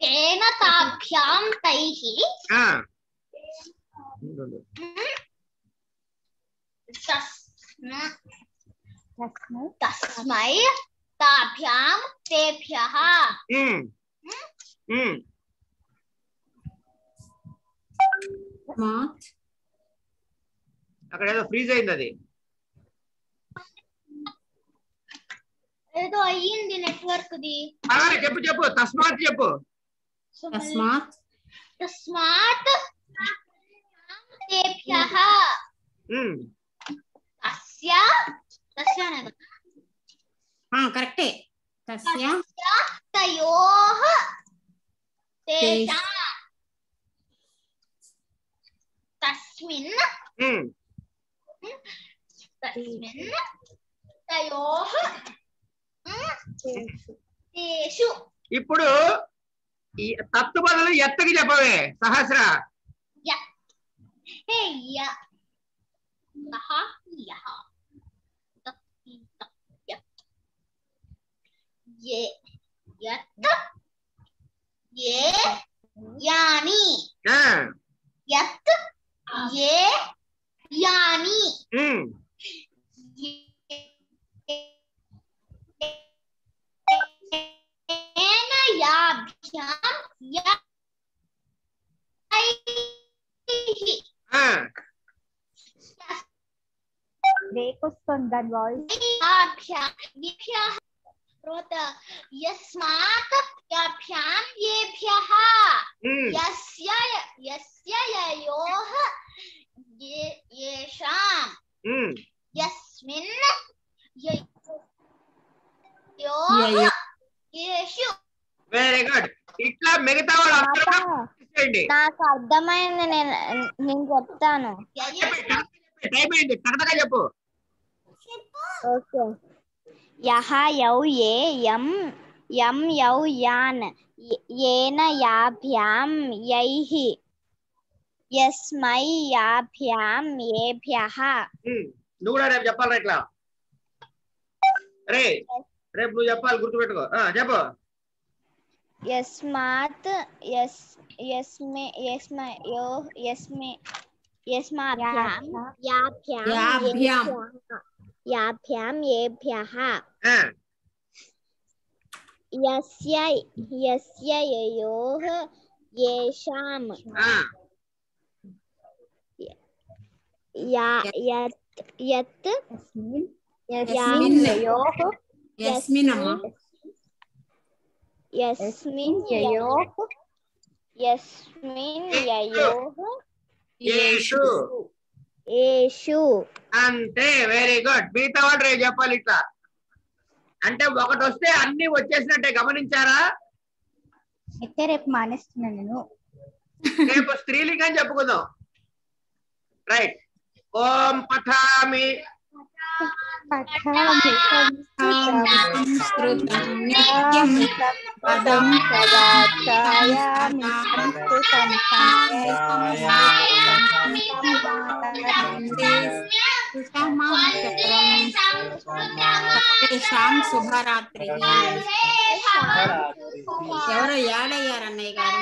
తేన తాభ్యాం తైహి తస్మై తాభ్యాం తేభ్యః. అక్కడ ఏదో ఫ్రీజ్ అయింది, అది ఏదో అయ్యింది నెట్వర్క్ ది. చెప్పు చెప్పు తస్మాత్ చెప్పు. తస్మాత్ తస్మాత్ తేభ్యః తస్య తస్య అనేది కరెక్టే. తస్య తయోః తేషాం తస్మిన్ తస్మిన్ తయోః తేషు. ఇప్పుడు ఈ తత్తు బదులు ఎత్తకి చెప్పవే సహస్ర. యాని యత్ ఏ యాని ఏన యాభ్యాం యైహి. బ్రేక్ వస్తుంది దాని వాయిస్. యస్మాత్ యాభ్యాం యేభ్యః యస్య యస్య యయోః యేషాం యస్మిన్ యయోః యేషు. Very good. ఇట్లా మిగతా వాళ్ళు అందరూ నాకు అర్థమైంది, నేను చెప్తాను. టైం అయింది, కరెక్ట్గా చెప్పు. ఓకే. యహ యౌ ఏ యం యం యౌ యాన్ येन याभ्याम यैहि यस्मै याभ्याम येभ्यः. నువ్వు కూడా రేపు చెప్పాలి ఇట్లా. రేపు నువ్వు చెప్పాలి, గుర్తుపెట్టుకో. చెప్పు. यस्मात् यस्मे यस्मै यो यस्मे यस्माभ्याम याभ्याम येभ्यः यस्य ययोः येषां यत् यस्मिन् ययोः యేషు అంతే. Very good. మిగతా వాడు రేపు చెప్పాలి ఇట్లా. అంటే ఒకటి వస్తే అన్ని వచ్చేసినట్టే, గమనించారా? అయితే రేపు మానేస్తున్నాను నేను. రేపు స్త్రీలింగం చెప్పుకుందాం. రైట్. ఓం పఠామి శుభరాత్రి. ఎవరో యాడ్ అయ్యారు అన్నయ్య గారు.